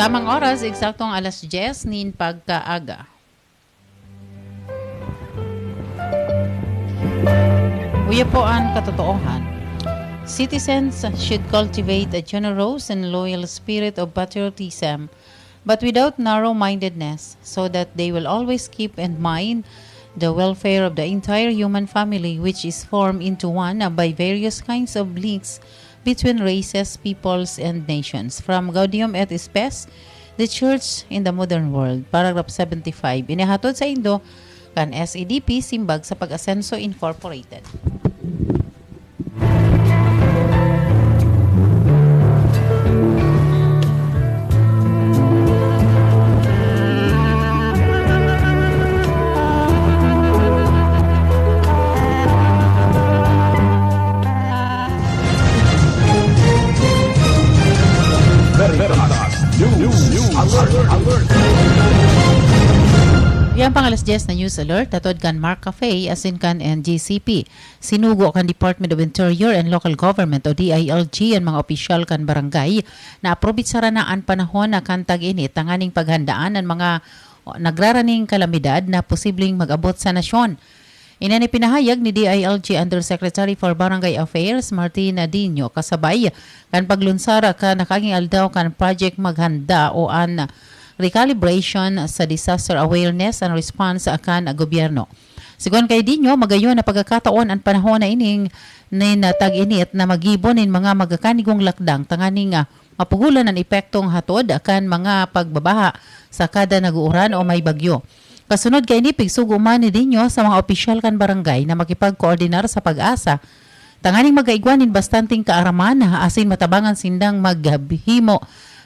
Tamang oras, eksaktong 10:00 nin pagkaaga. Uya po ang katotoohan. Citizens should cultivate a generous and loyal spirit of patriotism, but without narrow-mindedness, so that they will always keep in mind the welfare of the entire human family, which is formed into one by various kinds of links between races, peoples, and nations. From Gaudium et Spes, the Church in the Modern World, paragraph 75. Inihatod sa Indo kan SEDP Simbag sa Pag-asenso Incorporated. Yan pang 10:00 na news alert, tatod kan Mark Cafe, asin kan NGCP. Sinugo kan Department of Interior and Local Government o DILG ang mga opisyal kan barangay na aprobit sa ranaan panahon na kan tag-init tanganing paghandaan ang mga nagraraning kalamidad na posibleng mag-abot sa nasyon. Inani pinahayag ni DILG Undersecretary for Barangay Affairs Martina Dino kasabay kan paglunsara kan nakaging aldaw kan project maghanda o an recalibration sa disaster awareness and response akan gobyerno. Sigon kay Dino, magayon na pagkakataon ang panahon na ining tag-init na magibon in mga magakanigong lakdang tanganing mapugulan ang epektong hatod akan mga pagbabaha sa kada naguuran o may bagyo. Kasunod kay nipig suguman ni Dino sa mga opisyal kan barangay na makipag-koordinar sa pag-asa tanganing magaigwanin bastanting kaaraman asin matabangan sindang maghimo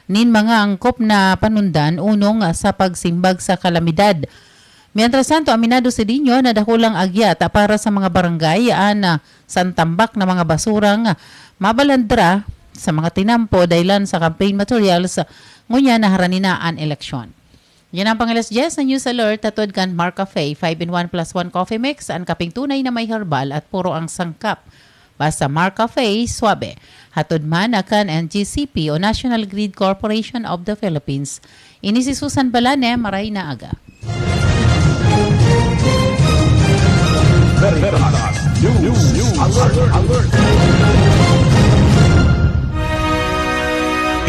nin mga angkop na panundan unong sa pagsimbag sa kalamidad. Mientras tanto, aminado si Dino na dakulang agyat para sa mga barangay santambak na mga basurang mabalandra sa mga tinampo dahilan sa campaign materials ngunya na haranina ang eleksyon. Yan ang pang 10:00 na news alert tatod kan Mark Cafe 5-in-1 + 1 coffee mix ang kaping tunay na may herbal at puro ang sangkap. Basta Mark Cafe, suabe. Hatod man akan NGCP o National Grid Corporation of the Philippines. Ini si Susan Balane, maray na aga.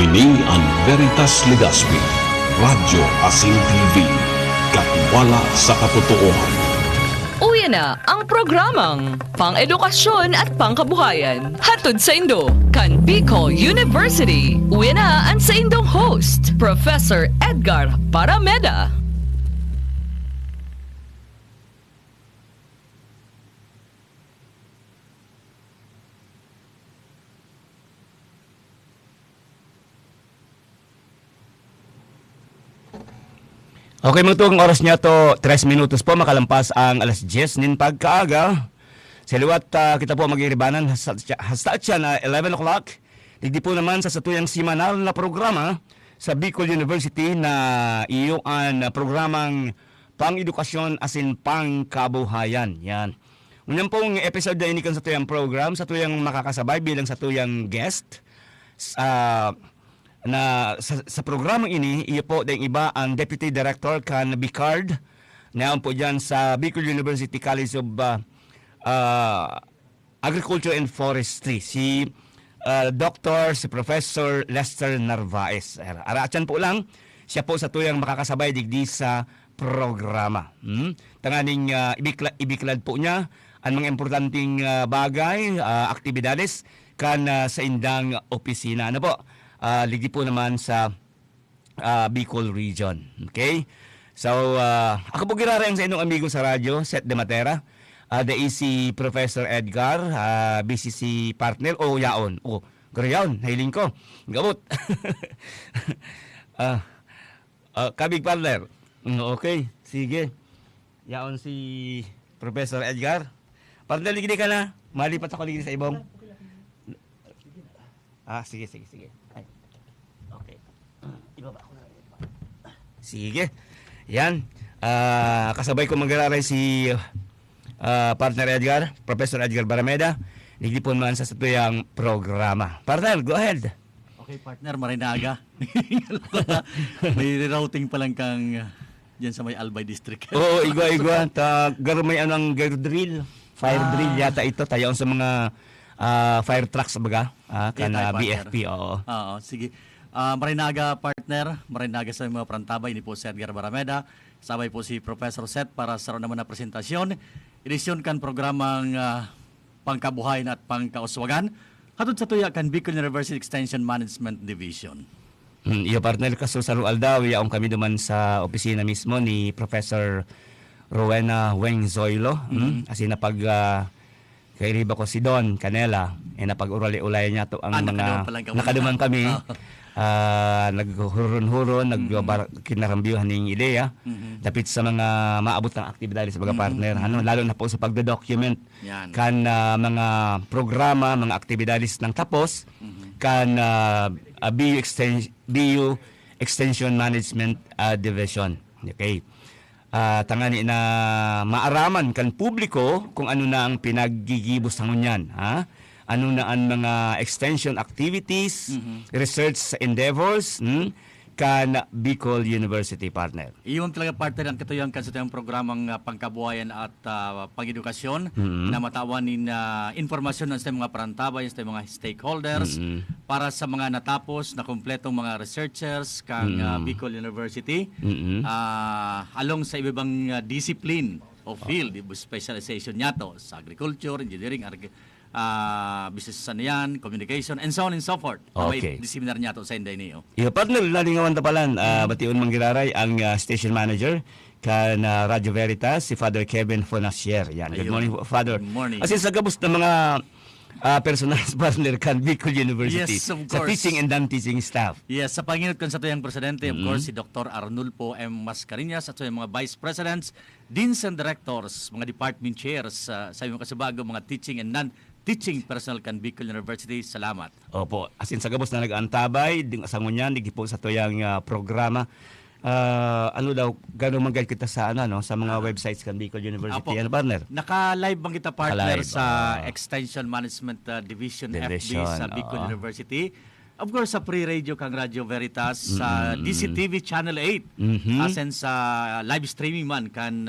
Ini ang Veritas Legaspi, Radyo Asing TV, katiwala sa katotohanan. Uya na ang programang pang-edukasyon at pangkabuhayan. Hatod sa Indo, kan Bicol University. Uya na ang sa Indong host, Professor Edgar Parameda. Okay, mga tuwang oras niya to, 3 minutos po, makalampas ang 10:00 nin pagkaaga. Sa liwat, kita po mag-iribanan hasta siya na 11 o'clock. Digdi po naman sa satuyang simanal na programa sa Bicol University na iyong programang pang-edukasyon asin pang-kabuhayan. Yan. Unyan pong episode na inikan sa tuyang program, sa tuyang makakasabay bilang sa tuyang guest. Na sa programang ini, iyo po dahil iba ang Deputy Director kan Bicard, naon po dyan sa Bicol University College of Agriculture and Forestry, si si Professor Lester Narvaez. Arachan po lang, siya po sa tuyang makakasabay digdi sa programa. Tanganing ibiklad po niya ang mga importanteng bagay, aktibidades kan sa indang opisina. Ano po? Ligi po naman sa Bicol region. Okay? So, ako po ginarayang sa inyong amigo sa radyo, Seth De Matera. The si Professor Edgar, BCC partner. Yaon. Garayaon, nailing ko. Gamot. Kabig partner. Okay, sige. Yaon si Professor Edgar. Partner, ligidi ka na. Malipat ako ligidi sa ibong. Sige. Ay. Okay. Ibaba ako na. Sige. Yan. Kasabay ko mag-aaral si partner Edgar, Professor Edgar Barameda. Nagdipon man sa satuyang programa. Partner, go ahead. Okay, partner, Marinaga. May routing pa lang kang dyan sa may Albay District. Oo, igwa. Garumay anong drill. Fire drill yata ito. Tayo sa mga fire trucks baga. Kana BFP, oo. Oo, sige. Marinaga, partner. Marinaga sa mga prantabay. Ini po si Edgar Barameda. Sabay po si Professor Seth para sa naman na presentasyon. Edisyon kan programang pangkabuhayan at pangkauswagan. Hatod sa tuya kan Bicol University Extension Management Division. Iyo partner kaso sa Aldawi, ang kami duman sa opisina mismo ni Professor Rowena Weng Zoilo. Asin na pag kairiba ko si Don Canela, napag-urali-ulay niya to ang mga nakaduman kami. Naghuron-huron, kinarambyuhan ng ideya. Dapit sa mga maabot ng aktibidades sa mga partner. Lalo na po sa pagdodocument kan mga programa, mga aktibidades ng tapos, kan BU Extension Management Division. Okay. Tangani na maaraman kan publiko kung ano na ang pinaggigibos ng unyan. Ano na ang mga extension activities, research endeavors, kan Bicol University partner. Iyon talaga partner ang katuyang kan sa tayong programang pangkabuhayan at pang-edukasyon na matawanin informasyon ng mga parantabay, ng mga stakeholders para sa mga natapos na kumpletong mga researchers kang Bicol University along sa ibang discipline o field, specialization niya to sa agriculture, engineering, business yan, communication, and so on and so forth. Okay. May seminar niya to sa Inday niyo. Iyo, partner, lalingawan tapalan, batiun manggiraray ang station manager kan Radio Veritas, si Father Kevin Fonasier. Yan. Good morning, Father. Good morning. As sa gabos ng mga personal partner kan Bicol University, Yes, of sa course. teaching and non-teaching staff. Yes, sa panginut kon sa tuyang presidente, of course, si Dr. Arnulfo M. Mascareñas at sa mga vice presidents, deans and directors, mga department chairs, sa mga kasabago, mga teaching and non-teaching personnel kan Bicol University. Salamat. Opo, asin sa gabos na nag-antabay, ding asangunyan, digipo sa tuyang programa. Ano daw, gano'ng magay kita sa sa mga websites kan Bicol University. Apo. Partner? Naka-live bang kita partner Naka-live, sa Extension Management Division FB sa Bicol oo. University. Of course, sa pre-radio kang Radio Veritas, sa DCTV Channel 8, asen sa live streaming man kan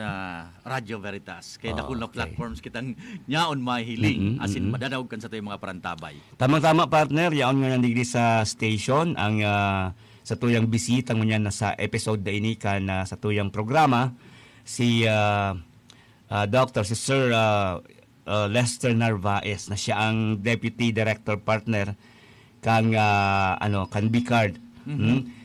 Radio Veritas. Kaya dakul na platforms kitang nyaon mahiling, asin madadaog kan sa tayo mga parantabay. Tamang-tama partner, yaon nga nandigdi sa station ang sa tuyang bisita ngunyan na sa episode na ini kan sa tuyang programa si Dr. si Sir Lester Narvaez na siya ang Deputy Director Partner kang kan BICARD.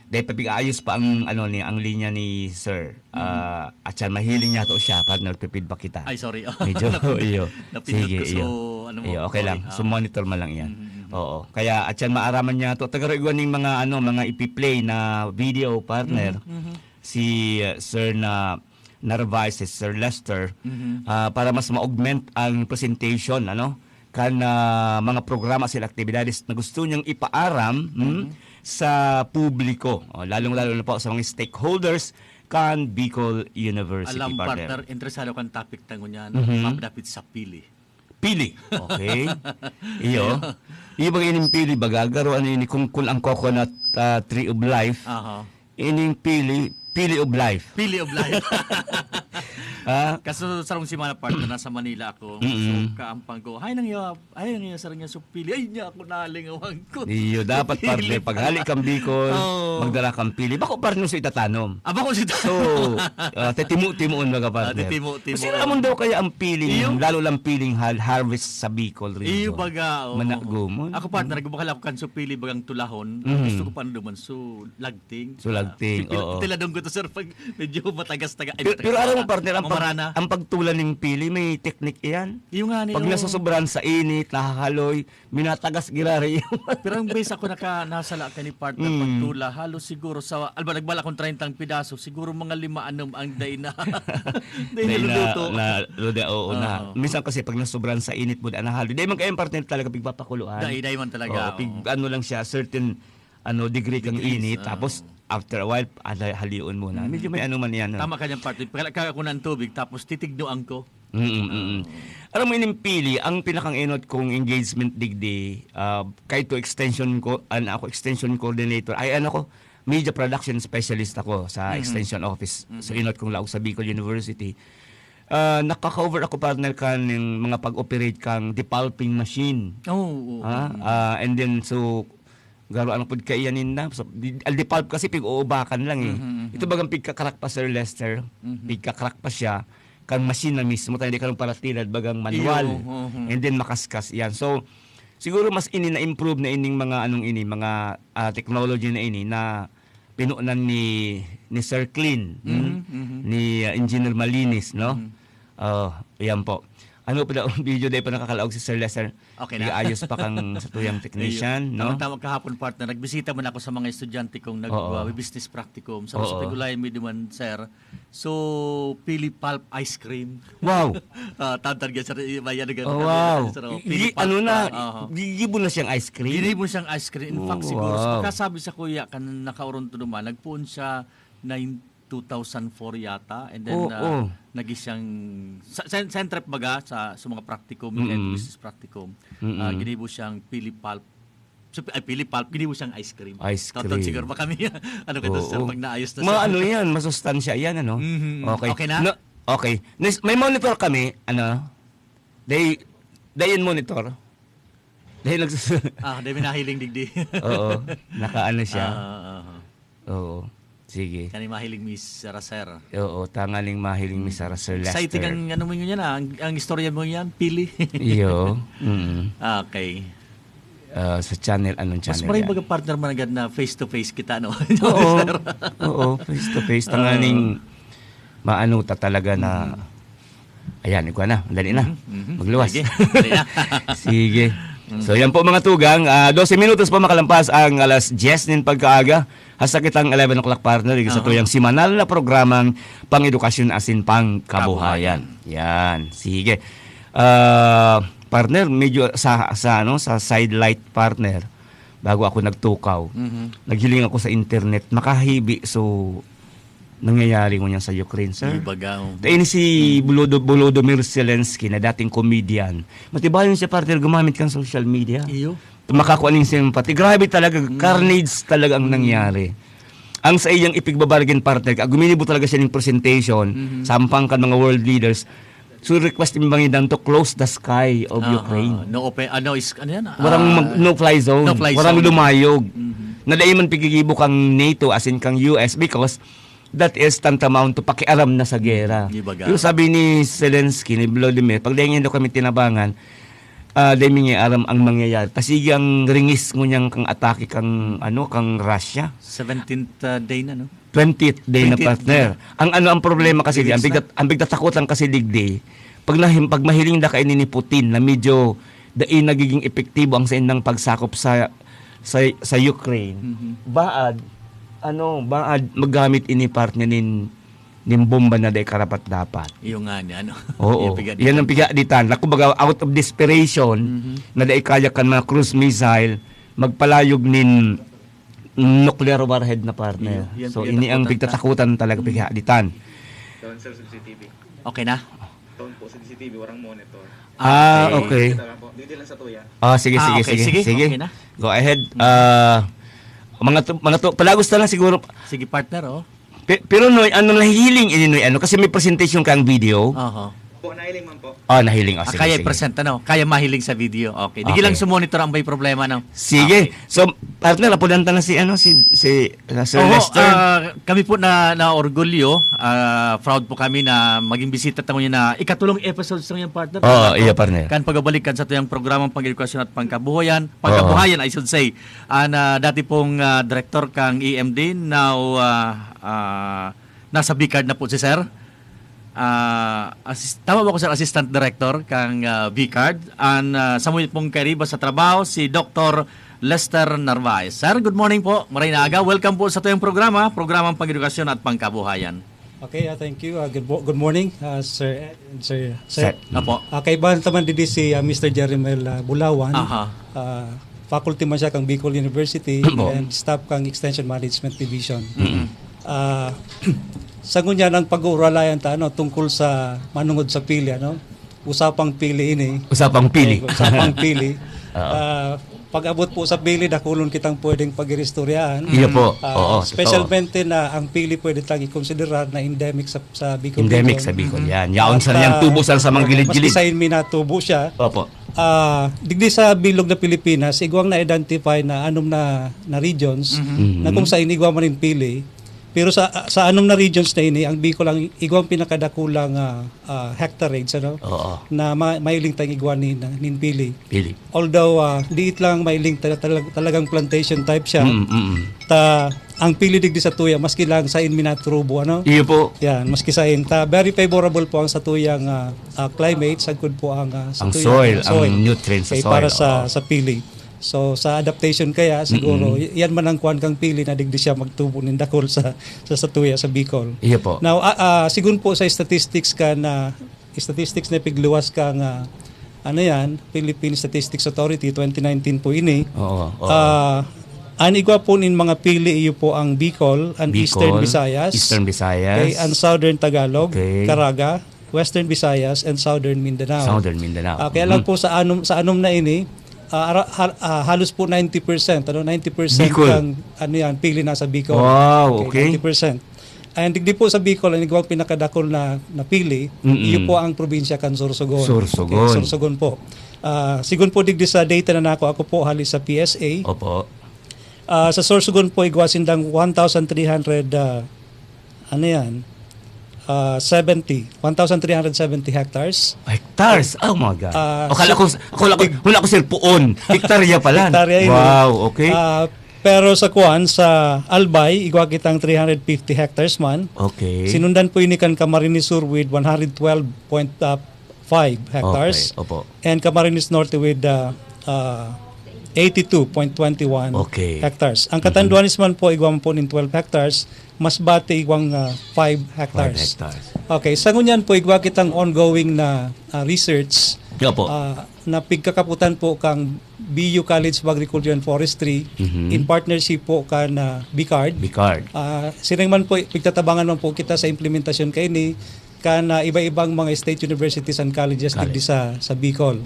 Dahil papigaayos pa ang ang linya ni Sir. At siya mahiling niya to siya partner feedback kita. Ay, sorry. Medyo iyo. Napindot Sige, ko, so, iyo. ano mo, Iyo, okay sorry. lang. So monitor man lang 'yan. Oo. Kaya at yan maaraman niya to tagaroon ning mga mga ipi-play na video partner. Si Sir Narvaez, si Sir Lester para mas ma-augment ang presentation kan mga programa sila aktibidades na gusto niyang ipaaram sa publiko. Lalong-lalo na po sa mga stakeholders kan Bicol University Alam partner. partner, interesado kang topic tango niyan, mapdapit sa pili. Pili. Okay. Iyo. Iyo bang ining pili bagagaro ini kung ang coconut tree of life. Aha. Ining pili of life. Pili of life. Kaso sarong si mana partner nasa Manila ako. So kaampang ko. Hay nang iyo sarong niya so pili. Ay niya ako nalingawang ko. Iyo dapat partner paghali kang Bicol, Oh. magdala kang pili. Bako partner sa itatanom. Aba ko si So, tetimu-timuon mga partner. tetimu. Kasi naman daw kaya ang piling, Iyo. lalo lang piling harvest sa Bicol region. Iyo baga. Oh. Managumon. Ako partner, gubakal ako kan so pili bagang tulahon. Gusto ko pa naman so lagting. So, lagting, oo. Tiladong ko to sir pag medyo matagas-taga. Pero alam mo partner, Mamarana. ang pagtulan ng pili may technique iyan. Yung nga Pag nasusobran sa init, nakakaloy, minatagas girari yun. Pero ang base ako nasala ka ni partner pagtula, halos siguro sa, nagbala kong 30 pidaso, siguro mga 5-6 ang day na. Day na luluto. Minsan kasi pag nasobran sa init mo, nahalo. Dahil man kayong partner talaga pigpapakuluan. Day man talaga. Lang siya, certain degree kang init, tapos after a while, haliun mo na. Medyo may man yan. Tama ka niyang partner. Pagkala ka ako ng tubig, tapos titignoan ko. Alam mo, inimpili, ang pinakang-inot kong engagement digdi, kahit to extension ko, ako extension coordinator, ay ako, media production specialist ako sa extension office. So, inot kong laog sa Bicol University. Nakaka-cover ako, partner, ka ng mga pag-operate kang depulping machine. And then, so, garo ang pud kaiyanin na. So, al depulp kasi pig-uubakan lang eh. Ito bagang pigkakrak pa, Sir Lester. Pigkakrak pa siya. Kang machine na mismo, tayo hindi ka nung paratilad, bagang manual. And then makaskas yan. So, siguro mas na-improve na ining mga mga technology na ini na pinuunan ni Sir Clean, ni Engineer Malinis, no? Yan po. Ano pa daw video day pa nakakalaog si Sir Lester? Okay na. Ayos pa kang sa tuyang technician, no? Tawag kahapon, partner. Nagbisita man ako sa mga estudyante kong nag-business practicum. Sa Pigulay Mediman, sir. So, pili pulp ice cream. Wow! Tantan ka, sir. Wow! Ano na, gigibo na siyang ice cream? Gigibo siyang ice cream. In fact, siguro, pagkasabi sa kuya, kan nakauron to naman, nagpuon siya 2004 yata, and then naging siyang sentrep baga sa mga practicum and business practicum. Ginibo siyang pili pulp, ginibo siyang ice cream. Total siguro ba kami ano kaya sir pag naayos na siya. Ano yan, masustansya yan, ano? Okay. Okay na? No, okay. May monitor kami, ano? Day monitor. Dahil dahil nahiling digdi. Oo, nakaano siya. Oo. Sige. Kani mahiling Miss Racer. Oo, tangaling mahiling Miss Racer Lester. Exciting ang ano mo yan ang istorya mo yan, pili. Iyo. Okay. Sa channel, anong channel? Mas maraming mga partner man agad na face-to-face kita, no? Oo, face-to-face. Tangaling maano ta talaga na ayan, ikaw na. Dali na. Magluwas. Sige. Dali na. Sige. So yan po mga tugang, 12 minutos po makalampas ang alas 10 nin pagkaaga. Hasta kitang 11 o'clock, partner, sa tuyang simanal na programang pang-edukasyon asin pang-kabuhayan. Yan, sige. Partner, medyo sa sidelight, partner, bago ako nagtukaw, naghiling ako sa internet, makahibi, so nangyayari mo niyan sa Ukraine, sir. Dahil si Volodymyr Zelensky na dating comedian, matibayon siya, partner, gumamit kang social media. Iyo. Makakuaning simpati. Grabe talaga, carnage talaga ang nangyari. Ang sa iyang ipigbabargain, partner, guminibo talaga siya ng presentation, sampang kan mga world leaders, so request imbangidan to close the sky of Ukraine. No yan? No-fly zone. Warang lumayog. Nadaiman pigigibo kang NATO as in kang US because that is tantamount to pakialam na sa gera. Yung sabi ni Zelensky, ni Volodymyr, pag dahil daw kami tinabangan, dahil mingi aram ang mangyayari. Tasigi ang ringis mo niyang kang atake kang Russia. 17th day na, no? 20th day na, partner. Ang problema kasi, ang bigta takutan kasi digdi, pag mahiling na kainin ni Putin na medyo nagiging epektibo ang sa indang pagsakop sa Ukraine, baad magamit ini partner ning bomba na day karapat dapat. Yung nga niya, no? Oo. Yan ang pigaditan. Kumbaga, out of desperation, na day kaya kan mga cruise missile, magpalayog nin nuclear warhead na partner. So, ini ang pigtatakutan talaga pigaditan. Doon sa CCTV. Okay na? Doon po sa CCTV, warang monitor. Okay. Dito lang sa tuya. Sige. Okay na. Go ahead. Palagos na lang siguro. Sige, partner, Pero nahihiling kasi may presentation kang video. Po, nahiling man po. Nahiling. Sige, kaya sige. present, Kaya mahiling sa video. Okay. Di lang sumonitor ang may problema, no? Sige. Okay. So, partner, napulanta na si Sir Lester. Kami po na orgulyo, proud po kami na maging bisita tayo niya na ikatulong episodes ng yung partner. Iya, partner. Kan pagabalikan sa tuyang programang pang-edukasyon at pangkabuhayan, I should say. Dati pong director kang EMD, now nasa B-card na po si Sir. Tama ba ko, Sir, Assistant Director kang B-card? Sa muli pong kariba sa trabaho, si Dr. Lester Narvaez. Sir, good morning po. Maray na aga. Welcome po sa tuyong programang pang-edukasyon at pangkabuhayan. Okay, thank you. Good morning, Sir. Apo. Kaibahan naman din si Mr. Jeremel Bulawan. Faculty man siya kang Bicol University and staff kang Extension Management Division. sa ngunyan ang pag-uuralayan ta tungkol sa manungod sa pili usapang pili ini. Usapang pili. Usapang pili. Pag-abot po sa pili, dakulon kitang pwedeng pag-irestoryaan. Iyo po. Oo, specialmente na ang pili pwede tang i-considerar na endemic sa Bicol. Endemic sa Bicol. Yan. Yaon sa niyang tubo sa mga gilid-gilid. Mas kisain tubo siya. Opo. Digdi sa bilog na Pilipinas, igwang na-identify na anom na regions na kung saan igwang man pili. Pero sa anom na regions na ini, ang Bicol ang igwang pinakadakulang hectareage na mailing tang igwan nin pili. Pili. Although diit lang mailing talagang plantation type siya. Ang pili digdi sa tuya maski lang sa minaturubo Iyo po. Yan, maski sa very favorable po ang sa tuyang climate, sagud po ang sa soil, ang nutrients sa soil. Para sa pili. So sa adaptation kaya siguro yan man ang kuan kang pili na digdi siya magtubo nin dakol sa tuya sa Bicol. Iyo po. Now sigun po sa statistics na pigluwas ka nga Philippine Statistics Authority 2019 po ini. Anigwa po nin mga pili iyo po ang Bicol, Eastern Visayas, okay, and Southern Tagalog, Caraga, Western Visayas, and Southern Mindanao. Kaya lang po sa anom na ini, halos po 90%, 90% ang pili nasa Bicol. Wow, okay. 90%. And digdi po sa Bicol, ang igwang pinakadakol na pili, iyo po ang probinsya kan Sorsogon. Sorsogon po. Sigun po digdi sa data na ako po halis sa PSA. Opo. Sa Sorsogon po igwasindang 1,370 hectares. Hectares? Oh my God. Wala ko sir puon. Hektarya pala. Wow, okay. Pero sa Albay, igwa kitang 350 hectares man. Okay. Sinundan po ini kan Camarines Sur with 112.5 hectares. Okay, opo. And Camarines Norte with 82.21 hectares. Ang Catanduanes man po igwang po nin 12 hectares, Masbate igwang 5 hectares. 5 hectares. Okay, sa ngunyan po igwa kitang ongoing na research na pigkakaputan po kang BU College of Agriculture and Forestry in partnership po kan BICARD. Sinang man po pigtatabangan man po kita sa implementasyon kay ni iba-ibang mga state universities and colleges digdi sa Bicol.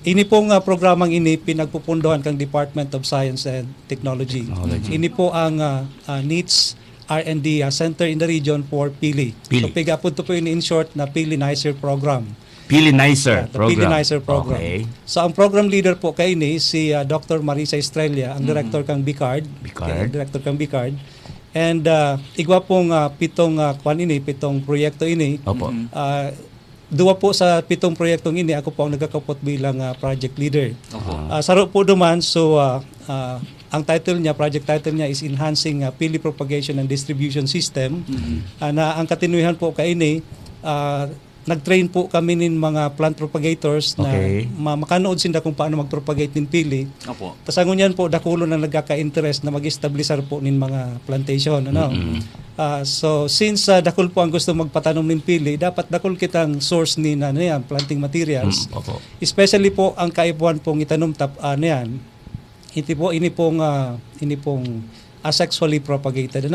Ini pong programang ini pinagpupundohan kang Department of Science and Technology. Ini po ang NEETS R&D Center in the region for Pili. So pigapod to po in short na Pili Nicer program. Pili Nicer program. Okay. So ang program leader po kay ni si Dr. Marisa Estrella, ang director kang BICARD. Director kang BICARD. And igwa pong pitong proyekto ini. Duwa po sa pitong proyektong ini, ako po ang nagkakapot bilang project leader. Saro po duman, so ang project title niya is Enhancing Pili Propagation and Distribution System. Na ang katinuyan po kaini, nag-train po kami nin mga plant propagators na makanood sinda kung paano mag-propagate nin pili. Tas ang ngunyan po dakulo na nagkaka-interest na mag-establisher po nin mga plantation. So since dakul po ang gusto magpatanom nin pili, dapat dakul kitang source nin planting materials. Especially po ang kaipuan pong itanom ini pong asexually propagated,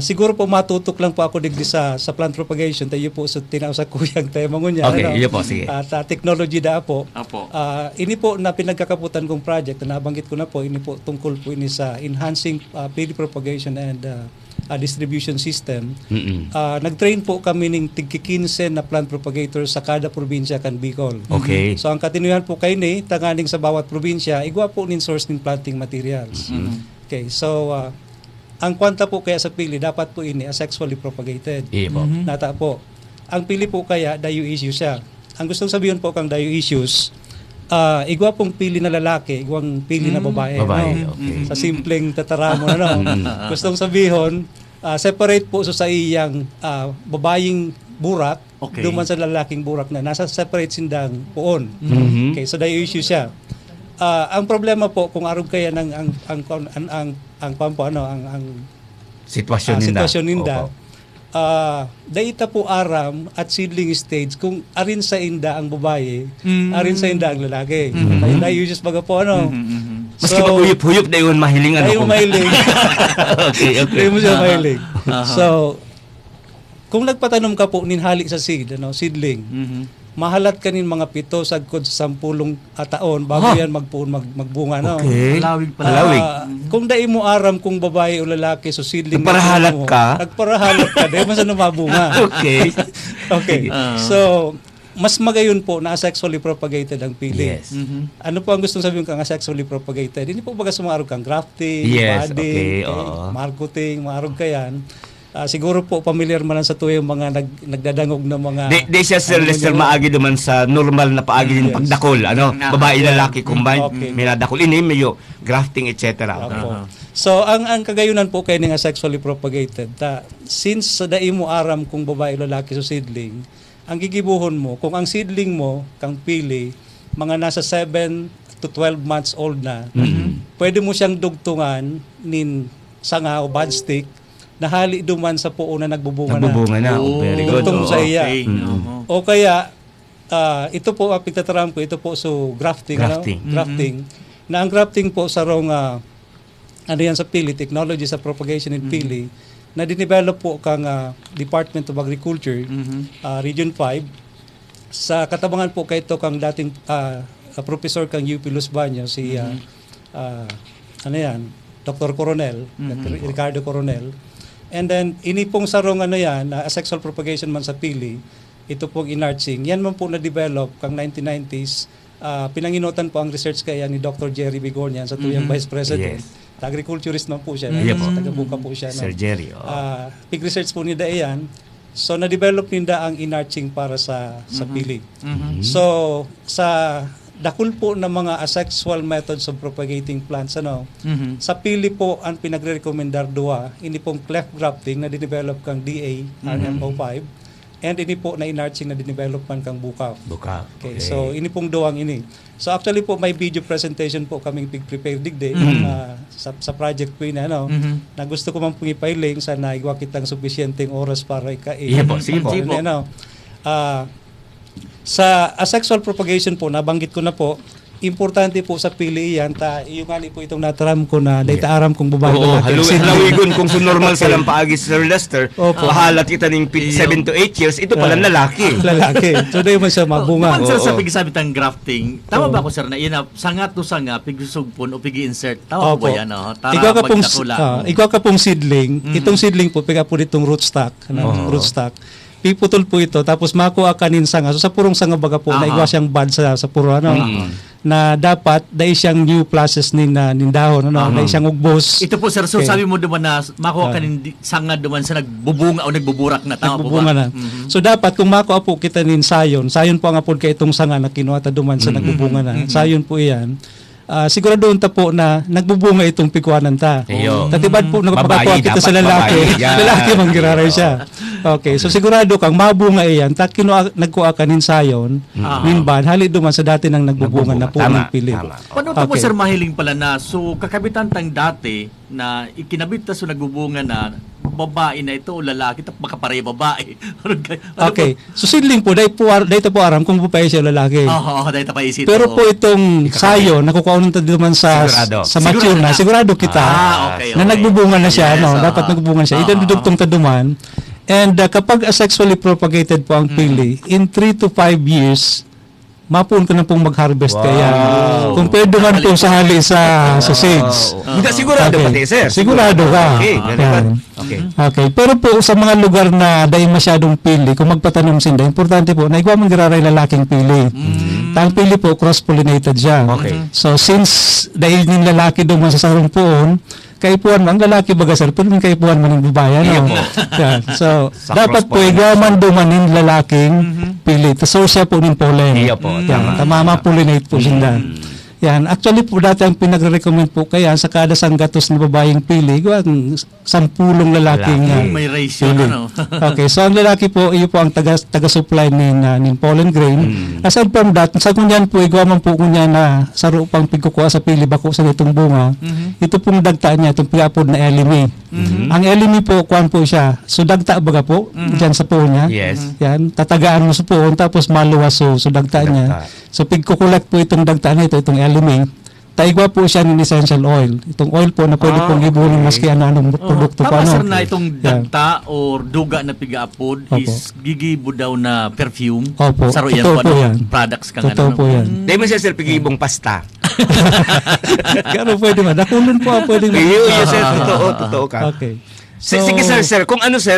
siguro po matutok lang po ako digdi sa plant propagation tayo po sa tinausa kuyang tema ngunya. Iyo po, sige. Technology da po. Ini po na pinagkakaputan kong project na nabanggit ko na po, ini po tungkol po ini sa enhancing pili propagation and distribution system. Nag-train po kami ng tig-15 na plant propagators sa kada probinsya kan Bicol. So ang katinuyan po kay ni tanganing sa bawat probinsya, igwa po nin source nin planting materials. Okay, so ang kwanta po kaya sa pili dapat po ini asexually propagated. Nata po. Ang pili po kaya dioecious siya. Ang gustong sabihin po kang dioecious, igwa pong pili na lalaki, igwang pili na babae. Sa simpleng tataramo Gustong sabihin, separate po sa iyang babaying burak, duman sa lalaking burak na nasa separate sindang puon. Okay, so dioecious siya. Ang problema po kung arog kaya ng ang sitwasyon ninda. Daita po aram at seedling stage kung arin sa inda ang babae, arin sa inda ang lalaki. Dioecious baga po Maski pag huyop-huyop dayon mahilingan ako. Dayon mahiling. Okay. Dayon mo siya mahiling. So kung nagpatanom ka po ninhali sa seedling, mahalat ka nin mga 7 sagkod sa 10 taon bago yan magbunga. No? Okay. Malawig pala. Malawig. Kung dai mo aram kung babae o lalaki, so seedling Nagparahalat mo, ka? Nagparahalat ka, dahil man sa mabunga. Okay. Okay. So, mas magayon po na sexually propagated ang pili. Yes. Ano po ang gustong sabihin kang sexually propagated? Hindi po baga sumarog kang grafting, Yes, budding, okay, oo. marketing, maarog ka yan. Siguro po familiar man lang sa tuyo yung mga nagdadangog na mga... Di siya Sir Lester maagi duman sa normal na paagi din Yes. pagdakol. Ano? Babae, lalaki, combined. Okay. May nadakol. Ini, mayo grafting, etc. Opo. So, ang kagayunan po kayo nga sexually propagated, since sa dai mo aram kung babae o lalaki sa seedling, ang gigibuhon mo, kung ang seedling mo, kang pili, mga nasa 7 to 12 months old na, pwede mo siyang dugtungan nin sanga o bud stick na hali duman sa puo na nagbubunga na. Nagbubunga na. Oh, very good. Dugtong sa iya. Okay. O kaya, ito po, pagtataram ko, ito po so grafting. Grafting. Ano? Grafting. Na ang grafting po sa rong, ano yan sa pili, technology sa propagation in pili, na dinevelop po kang Department of Agriculture, Region 5. Sa katabangan po kay ito kang dating professor kang UP Los Baños, si ano yan, Dr. Coronel, Ricardo Coronel. And then, ini pong sarong ano yan, sexual propagation man sa pili, ito pong inarching. Yan man po na-develop kang 1990s. Pinanginutan po ang research kaya ni Dr. Jerry Bigornian sa tuyang Vice President. Yes. Agriculturist man po siya. Yeah po. Taga-buka po siya. Sir Jerry. Big research po nila yan. So, na-develop nila ang inarching para sa pili. So, sa dakul po ng mga asexual methods of propagating plants, sa pili po ang pinagre-recommendar dua, ini pong cleft grafting na dinevelop kang DA, RMO5, and ini po na inarching na dinevelop man kang bukaw. Bukaw. Okay, so ini pong duwang ini. So actually po may video presentation po kaming pig-prepare digde sa project po yun, na gusto ko man pong ipailing sana igwa kitang sufisyenteng oras para Iya po, sige po. Sa asexual propagation po, nabanggit ko na po, importante po sa pili yan, yung ani po itong nataram ko na data aram kong babae Oo, halawigon kung so normal sa lampaagi Sir Lester, Opo. pahalat kita ng 7 to 8 years, ito pala lalaki. lalaki. So dahil man siya mabunga. Naman sir, sa Oo. pigisabi tang grafting, tama ba ko sir na yan, sangat to sanga, pigisugpon o pigi-insert, tama Opo. ba yan? Tara, Ikaw ka pong magdakula. ikaw ka pong seedling. Itong seedling po piga po ditong rootstock, rootstock. Piputol po ito tapos makuha kanin sanga. So sa purong sanga baga po na igwa siyang bud sa puro na dapat dahil siyang new process nin dahon dahil siyang ugbos. Ito po sir, so Okay. sabi mo duman na makuha ka ng sanga duman sa nagbubunga o nagbuburak na, tama po Nagbubunga ba? na. So dapat kung makuha po kita nin sayon po ang apod kay itong sanga na kinuha ta duman sa nagbubunga na. Sayon po iyan. Siguraduhin ta po na nagbubunga itong pikuanan ta. Iyo. Tatibad po nagpakakuha Babae, kita sa dapat lalaki. babae. Yeah. Lalaki man giraray siya. Okay, so sigurado kang mabunga iyan. Nagkuha ka nin sayon, minban, hali duman sa dati nang nagbubunga na po ng pili. Paano po sir mahiling pala na, so kakabitan tang dati na ikinabit ta so nagbubunga na babae na ito o lalaki, tapos makapareha babae. Okay, so seedling po, dahil po aram kung babae siya o lalaki. Oo, dahil tapaisip. Pero po itong sayon, nakukuha nun duman sa mature na, sigurado kita okay. na nagbubunga na siya, Yes, dapat nagbubunga siya. Idudugtong taduman. And kapag sexually propagated po ang pili, in 3 to 5 years, mapun ka na pong mag-harvest kaya. Kung pwede man po sa hali sa seeds. Hindi, sigurado Okay. pati, sir. Sigurado ka. Okay, very Yan. good. Okay. Okay, pero po sa mga lugar na dahil masyadong pili, kung magpatanom sinda, importante po na igwa man giraray lalaking pili. Ang pili po cross-pollinated siya. Okay. So since dahil yung lalaki doon sa sarong poon, kaipuan man, lalaki baga sir, pero yung kaipuan man ng babae, Iya no? po. Yan. So, Sa dapat po, cross-pollination. igwa man dumanin lalaking pili. So, siya po ng pollen. Iya po, Yan, tama. tamama-pollinate po sinda. Yan. Actually po, dati ang pinagre-recommend po kaya sa kada sanggatos na babaeng pili, igwang 10 lalaking May ratio, pili. ano? Okay, so ang lalaki po, iyo po ang taga-supply ng pollen grain. Aside from that, sa kunyan po, igwa man po kunyan na sa rupang pigkukuha sa pili bako sa itong bunga, ito pong dagtaan niya, itong pigapod na elimi. Ang elimi po, kuhan po siya. So dagta baga po, dyan sa po niya. Yes. Yan, tatagaan mo sa puon, tapos maluwas so dagta niya. Dagta. So pigkukulak po itong dagta na ito, itong elimi. taigwa po siya ng essential oil. Itong oil po na pwede pong ibunin maski anong produkto pa. Tama sir na itong dagta or duga na pigaapod is gigibo daw na perfume. Opo. Sa royal Totoo po yan. products kang Totoo po yan. Dahil mo siya, sir, pigibong pasta. Pero pwede man. Nakulon po ang pwede man. Iyo, sir, totoo ka. Okay. Sige sir,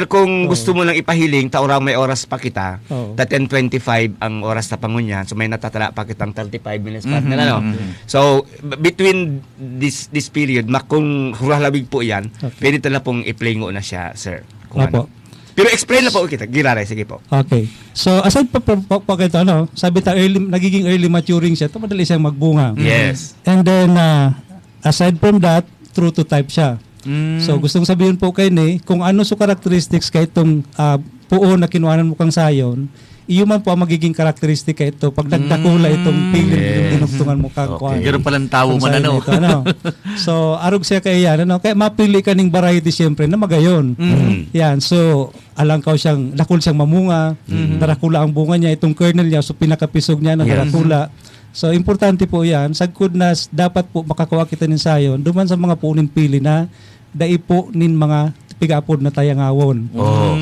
kung gusto mo lang ipahiling, taurang may oras pa kita, 10:25 ang oras na pangunyan, so may natatala pa kitang 35 minutes partner, ano? So, between this period, kung huralabig po yan, pwede tala pong i-play ngo na siya, sir. Kung ano. Pero explain na po kita, Giraray, sige po. Okay. So, aside pa ito, sabi tayo, nagiging early maturing siya, ito madali siyang magbunga. Yes. And then, aside from that, true to type siya. So gustong sabihin po kayo kung ano so characteristics kay itong puo na kinuhanan mo kang sayon, iyo man po ang magiging characteristic kay ito pag nagdakula itong pili yung dinugtungan mo kang kuha. Ganoon palang tawo man So arog siya kay yan kaya mapili ka ning variety siyempre na magayon. Yan, so alangkaw siyang dakul siyang mamunga, darakula ang bunga niya, itong kernel niya so pinakapisog niya ng darakula. So importante po yan, sagkod na dapat po makakuha kita ng sayon duman sa mga punin pili na daipo nin mga pigaapod na tayangawon.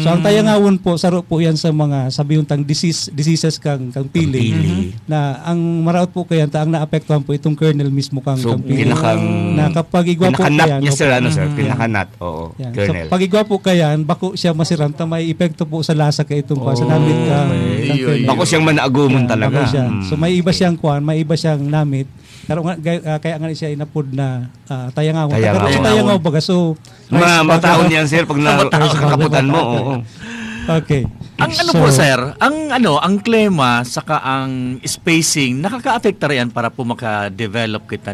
So ang tayangawon po saro po yan sa mga sabihutang diseases kang pili. Na ang maraot po kayan ang naapektuhan po itong kernel mismo kang pili. Na kapag igwa po kayan, niya sir, pinakanat. Oo, kernel. So pag igwa po kayan, bako siya masiranta may epekto po sa lasa kay itong sa namit kang kernel. Bako siyang managumon talaga. So may iba siyang may iba siyang namit. Pero kaya nga siya inapod na tayangaw. Tayangaw baga. So, mataon yan sir pag nakakaputan mo. Okay. Ang po sir, ang klema saka ang spacing, nakaka-apekta yan para po maka-develop kita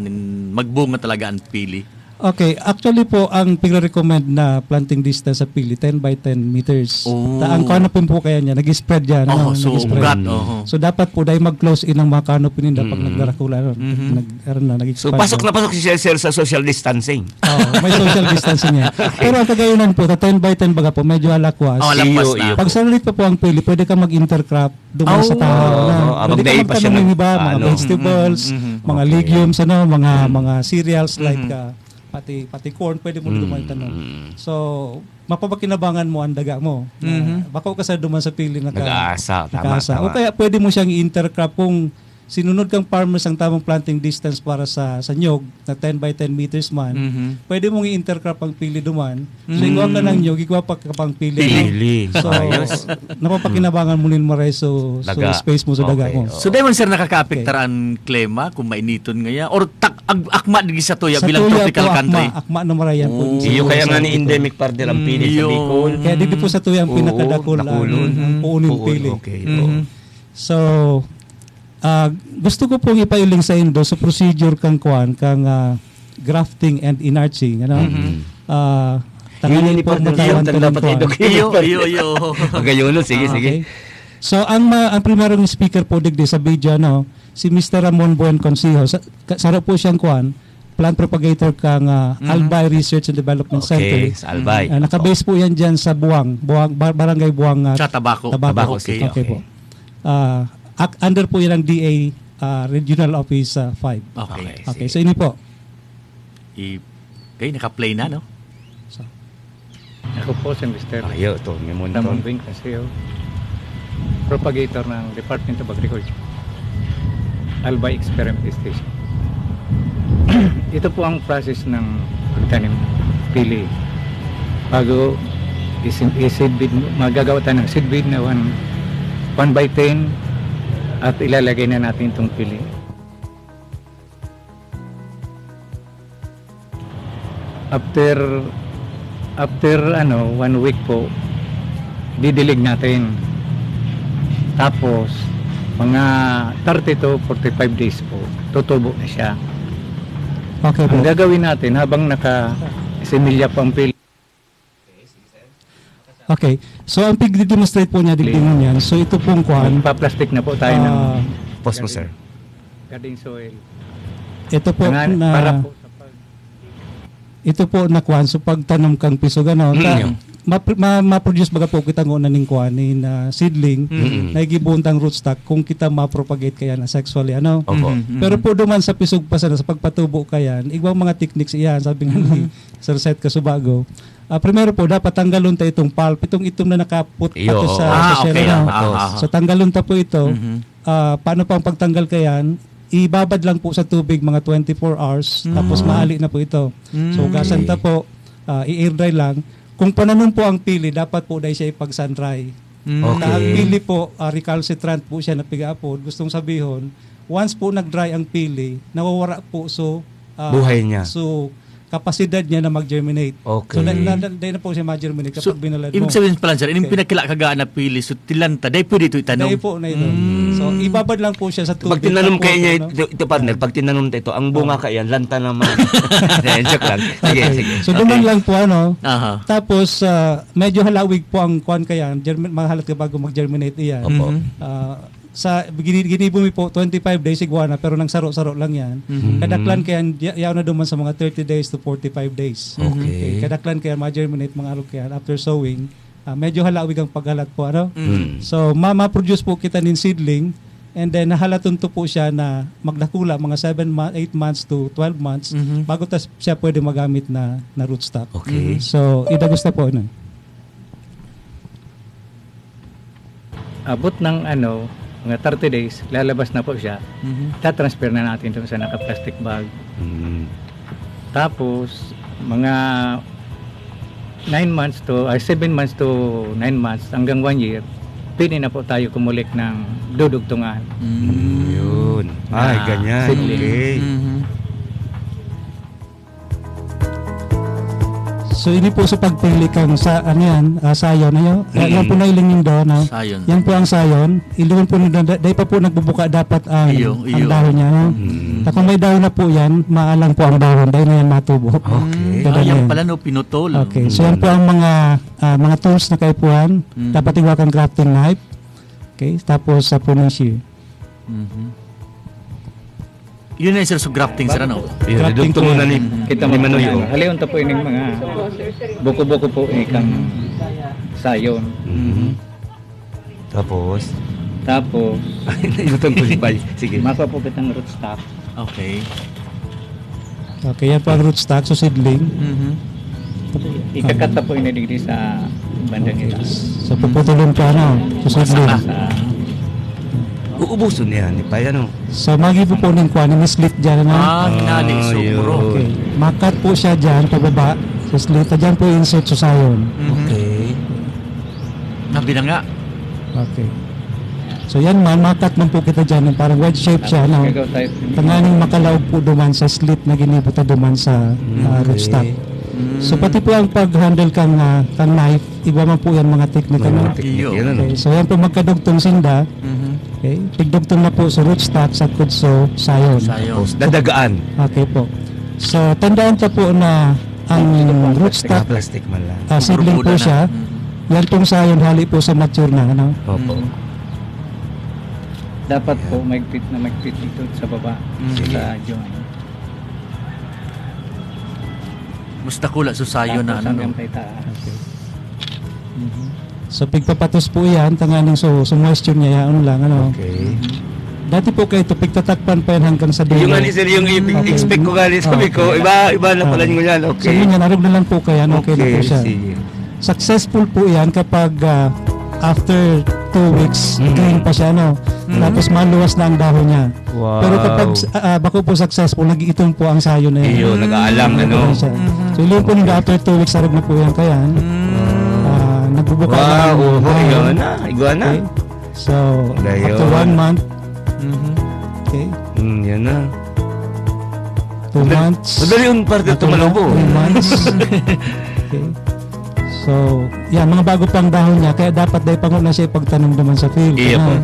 magbunga talaga ang pili. Okay, actually po ang pigre-recommend na planting distance sa pili 10 by 10 meters. Ang canopy po kaya niya nag-spread yan. So ugat. So dapat po dahil mag-close in ang mga canopy ninda pag nagdarakula So pasok na pasok si sir sa social distancing. May social distancing yan. Pero ang kagayunan po, 10 by 10 baga po, medyo alakwas. Lakwas na. Pag salit pa po ang pili, pwede ka mag-intercrop dumaan sa tao. Pwede ka magtanim ng iba, mga vegetables, mga legumes, mga cereals like pati corn, pwede mo duman tanong. So, mapapakinabangan mo ang daga mo. Bako ka sa duman sa pili na nag-aasa. Tama. O kaya pwede mo siyang i-intercrop kung sinunod kang farmers ang tamang planting distance para sa nyog na 10 by 10 meters man, pwede mong i-intercrop ang pili duman. So, igwa ka ng nyog, igwa pa ka pang pili. So, napapakinabangan mo nin maray so space mo sa daga mo. So, dahil sir nakaka-apektar ang klema kung mainiton ngaya or akma di sa tuya bilang tropical country. Akma na maray yan po. Iyo kaya nga ni endemic parte ang pili sa Bicol. Kaya dito po sa tuya ang pinakadakol ang puunin pili. So, gusto ko pong ipailing sa indo sa procedure kang grafting and enarching. Tanganin po matawan ka ng Iyo. Magayuno, sige. So, ang primerong speaker po digdi sa video, si Mr. Ramon Buen Consejo. Sarap po siyang plant propagator kang Albay Research and Development Center. Okay, sa Albay. Nakabase po yan dyan sa Barangay Buang. Sa Tabaco. Okay po. Under po yan ang DA Regional Office 5. Okay, so ini po. Okay, naka-play na, no? Ako po si Mr. Ramon Buen Consejo, propagator ng Department of Agriculture, Albay Experiment Station. Ito po ang process ng pagtanim pili. Bago i-seedbed, magagawa tayo ng seedbed na 1 by 10 at ilalagay na natin itong pili. After 1 week po, didilig natin. Tapos mga 30 to 45 days po, tutubo na siya. Okay po. Ang gagawin natin habang naka-similya pa ang pili. Okay. So, ang pig-demonstrate po niya digdingon yan. So, ito pong Pa-plastic na po tayo ng Post mo, sir. garden soil. Ito po Para po sa ito po na so pagtanom kang piso ma-produce baga po kita ng unaning kuhanin na seedling na igibuntang rootstock kung kita ma-propagate kaya na sexually ano. Pero po duman sa pisug pa sa pagpatubo kayan, ibang mga techniques iyan sabi nga ni Sir Seth Casubago. Primero po dapat tanggalon ta itong pulp, itong itom na nakaput pato sa shell. okay. So tanggalon ta po ito. Paano pang pagtanggal kayan? Ibabad lang po sa tubig mga 24 hours tapos maali na po ito. So gasan ta po, i-air dry lang. Kung pananon po ang pili, dapat po dahil siya ipag-sun dry. Na ang pili po, recalcitrant po siya na pigapod. Gustong sabihin, once po nag-dry ang pili, nawawara po buhay niya. So kapasidad niya na mag-germinate. Okay. So dahil na po siya mag-germinate kapag binalad mo. Ibig sabihin pala, sir, yung pinakilakagaan na pili, so tilanta, dahil pwede ito itanong. Dahil po na ito. So ibabad lang po siya sa tubig. Pag tinanom Tapos, kayo niya, ano? ito partner, pag tinanom ito, ang bunga kayan, lanta naman. Joke lang. Sige, sige. So duman lang po ano. Aha. Tapos medyo halawig po ang kuan kayan, mahalat ka bago mag-germinate iyan. Opo. Sa ginibumi po 25 days iguana pero nang saro-saro lang yan. Kadaklan kayan yaw na duman sa mga 30 days to 45 days. Okay. Kadaklan kayan ma-germinate mga alok kayan after sowing. Medyo halawig ang paghalat po ano. So ma-produce po kita nin seedling and then nahalaton to po siya na magdakula mga 8 months to 12 months bago siya pwede magamit na rootstock. Okay. So idagusta po nun. Abot ng mga 30 days, lalabas na po siya. Ta-transfer na natin ito sa naka-plastic bag. Tapos, mga 7 months to 9 months hanggang 1 year, pwede na po tayo kumulik ng dudugtungan. Yun. Ay, ganyan. Seedling. Okay. So ini po sa pagpili kang sayon na yun. Yan po na ilingin doon. No? Sayon. Yan po ang sayon. Ilingin po nyo doon. Dahil pa po nagbubuka dapat ang dahon niya. No? Kung may dahon na po yan, maalang po ang dahon. Dahil na yan matubo. Okay. Yan pala no, pinutol. Okay. So yan po ang mga tools na kaipuhan. Dapat iwa kang grafting knife. Okay. Tapos sa pruning shear. Yun na yung sir, so grafting sir ano? Yun, dudugtong mo na ni Kita mo Manoy. halion to po ining mga buko-buko po ikang sayon. Tapos, Tapos, sige. maka po kitang rootstock. Okay. Okay. Yan po ang rootstock. So seedling. Ikakata po inadigdi sa bandang ito. So puputulin pa So seedling. Uubuso niya, ni pa yan. So magibo po ng kuha. Slit dyan. Hinali, sobro. Okay. Makat po siya dyan, pababa. So slit, dyan po insert sa sayon. Okay. Nabi na nga. Okay. So yan makat man po kita dyan. Parang wedge shape siya. No? Gagaw tayo. Tanganing makalaog po duman sa slit na ginibuta duman sa rootstock. So pati po ang pag-handle kang knife, iba man po yan mga technique. Okay. So yan po magkadugtong sinda. Okay. Tigdugtong na po sa rootstock sa kudso sayon. Dadagaan. Okay po. So tandaan ta po na ang rootstock Plastic man lang. seedling po siya. Yan pong sayon hali po sa mature na. Ano? Opo. Dapat po magpit dito sa baba. Sa joint. Musta kula so sayo na Tapos ano. hanggang kay taas. So pigpapatos po yan, tanganing so moisture niya, ano lang, ano. Okay. Dati po kayo ito, pigtatakpan pa yan hanggang sa dulo. Yung sir, yung expect ko gani sabi ko, iba na pala nyo yan. So Okay. yun yan, arog na lang po kaya, okay na po siya. sige. Successful po yan kapag after 2 weeks, green pa siya, no? Tapos maluwas na ang dahon niya. Wow. Pero kapag bako po successful, nag-iitong po ang sayo na yan. Iyo, nag-aalam, ano? Siya. So yun po nung after 2 weeks, arog na po yan kaya. Nagbubuka na. Wow, iguana. Okay. So, Gayon. after 1 month, okay, Yan na. 2 months, Madali yung parte tumalubo. 3 months. Okay. So, yan, mga bago pang dahon niya, kaya dapat dahil pangon na siya ipagtanom naman sa field. Iya po.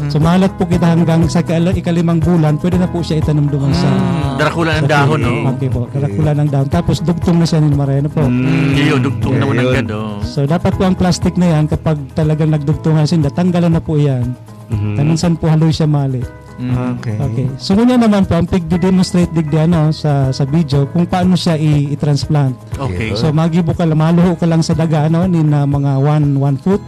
So, mahalat po kita hanggang sa ikalimang bulan, pwede na po siya itanom doon sa... Darakula ng dahon, no? Okay po, karakula ng dahon. Tapos, dugtong na siya ni Mareno po. Iyo, dugtong naman ang gado. So, dapat po ang plastic na yan, kapag talagang nagdugtungan sinda, tanggalan na po yan. Minsan po haloy siya mali. Okay. Okay. So muna naman po, ang pig-demonstrate digdi sa video kung paano siya i-transplant. Okay. So magibo ka lang, maluho ka lang sa daga ni na mga 1 foot.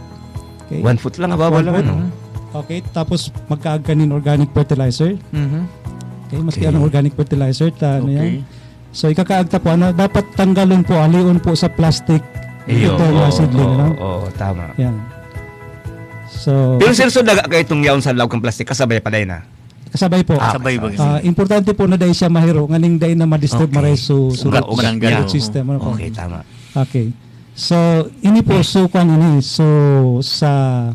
Okay. 1 foot lang, hababa 1 lang. foot. Ano? Okay, tapos magkaag ka nin organic fertilizer. Okay, maski Okay. anong organic fertilizer ano Okay. yan. So ikakaagta po dapat tanggalon po aliun po sa plastic ito na seedling tama. Yan. So Pero sir, so daga kayo itong yaon sa lawag ng plastic, kasabay pa na. kasabay po. Sabay ba? Importante po na dahil siya mahiro nganing dahil na ma-disturb maray so Mananggal. root system ano po. Okay, tama. Okay. So ini po sukan ini so sa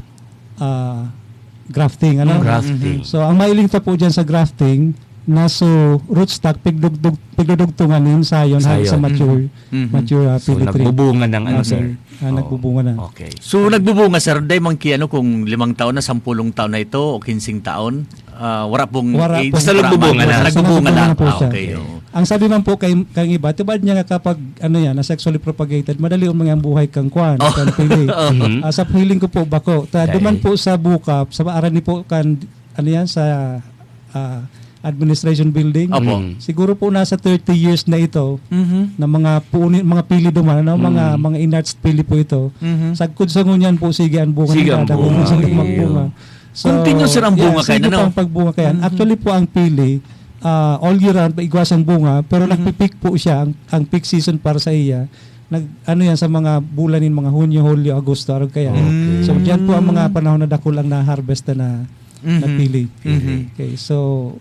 grafting Grafting. So ang mailing ta po diyan sa grafting naso rootstock pigdudugtungan sayon hanggang sa mature So pili tree. nagbubunga ng sir. Nagbubunga na. Okay. So nagbubunga sir, day mangki kung 5 taon na, 10 taon na ito o 15 taon, wala pong Wala age pong- Basta nagbubunga na. Nagbubunga na. po siya. Okay. oo. Ang sabi man po kay iba, tibad niya nga kapag na sexually propagated, madali ang mga buhay kang kwan, kang pili. Sa feeling ko po bako. Duman po sa bukap, sa aran ni po kan sa administration building. Opo. Siguro po nasa 30 years na ito na mga pili duman, mga inarts pili po ito. Sagkod sa ngunyan po sige ang bunga Sige ang bunga. Sige magbunga. Continuous sir ang bunga sige kayo, po ang pagbunga kaya. Actually po ang pili all year round igwas ang bunga pero nagpipik po siya ang peak season para sa iya yan sa mga bulanin mga Hunyo, Hulyo, Agosto araw kaya. So diyan po ang mga panahon na dako lang na harvest na pili. Okay, so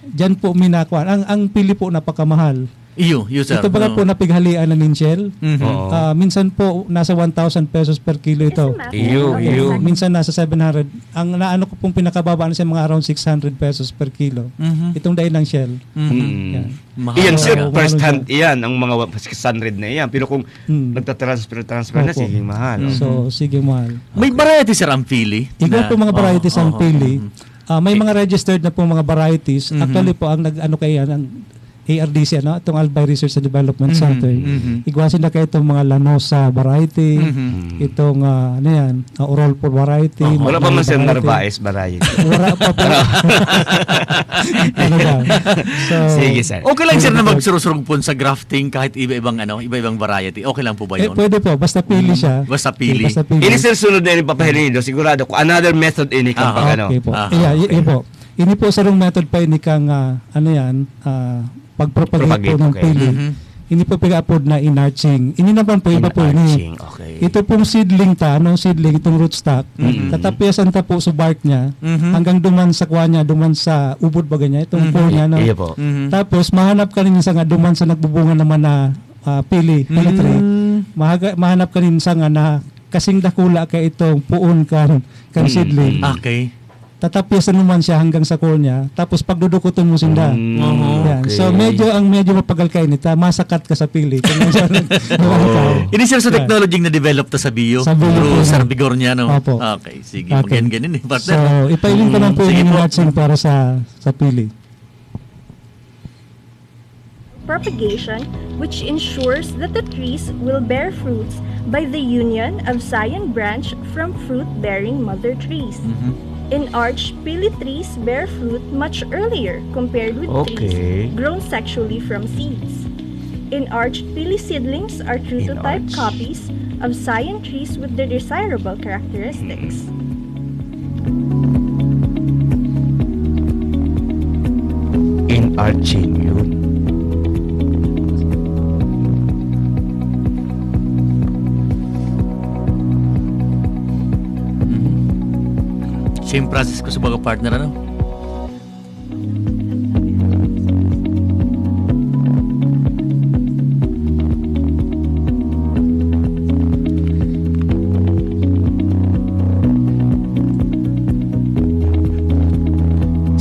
diyan po minakuan ang pili po napakamahal. Iyo sir. Ito baga po napighalian na ninshell. Oo. Minsan po nasa 1,000 pesos per kilo ito. Iyo. Minsan nasa 700. Ang naano ko pong pinakababa siya mga around 600 pesos per kilo. Itong dahil ng shell. Yan. Mahal Iyan sir, talaga. first hand iyan, ang mga 600 na iyan. Pero kung nagtatransfer na, Opo. sige mahal. So sige mahal. May variety sir ang pili. Ikaw po mga varieties ang pili. May mga registered na po mga varieties. Actually po ang ang ARDC itong Albay Research and Development Center. Igwasin na kayo itong mga Lanosa variety, itong Orolpo variety. Wala pa man sir variety. Narvaez variety. Wala pa po. So, Sige sir. Okay lang sir na magsurusurog po sa grafting kahit iba-ibang iba-ibang variety. Okay lang po ba yun? pwede po, basta pili siya. Basta pili. Ini sir sunod na ini papahilido sigurado ko another method ini kang pag Okay po. Okay. Po. Ini po sa rong method pa ini kang pagpropagate po ng okay. pili. Ini po pag-upload na inarching. Ini naman po iba po ini. Okay. Ito pong seedling seedling itong rootstock. Tatapiasan ta po sa bark niya hanggang duman sa kuha niya, duman sa ubod baga niya, itong core niya Iya po. Tapos mahanap ka rin sa nga duman sa nagbubunga naman na pili tree. Mahanap ka rin sa nga na kasing dakula kay itong puon kan seedling. Okay. Tatapyasan naman siya hanggang sa core niya. Tapos pagdudukutin mo sinda. Yan. Okay. So medyo mapagal kayo nito. Masakat ka sa pili. Ini sir sa technology na develop ta sa bio. Sa bio Through po. Sir Bigor niya no. Opo. Okay, sige. Okay. Ganyan partner. So ipailing ko lang po Sige yung po. nutsing para sa pili. Propagation, which ensures that the trees will bear fruits by the union of scion branch from fruit-bearing mother trees. In arch, pili trees bear fruit much earlier compared with trees grown sexually from seeds. In arch, pili seedlings are true to type copies of scion trees with their desirable characteristics. In arching yun. Same process ko sa mga partner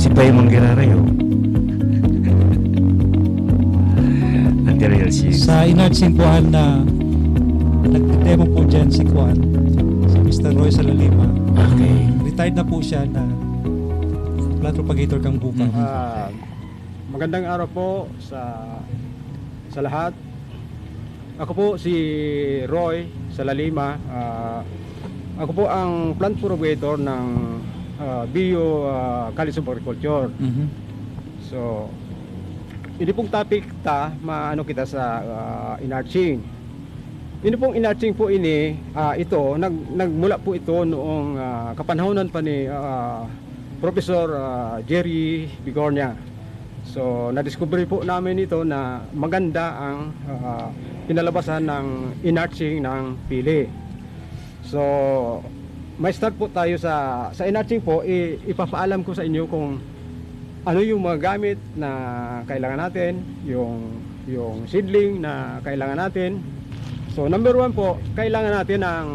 Si Paimon Guerrero. Material seeds. Sa inarching kuhan na nagdemo po dyan si Kuan, si Mr. Roy Salalima. Okay. Retired na po siya na plant propagator kang buka. Magandang araw po sa lahat. Ako po si Roy Salalima. Ako po ang plant propagator ng College of Agriculture. So, ini pong topic maano kita sa enarching. Ini pong enarching po ito nagmula po ito noong kapanahonan pa ni Professor Jerry Bigornia. So, na-discover po namin ito na maganda ang kinalabasan ng enarching ng pili. So, may start po tayo sa enarching po, ipapaalam ko sa inyo kung ano yung mga gamit na kailangan natin, yung seedling na kailangan natin. So, number 1 po, kailangan natin ng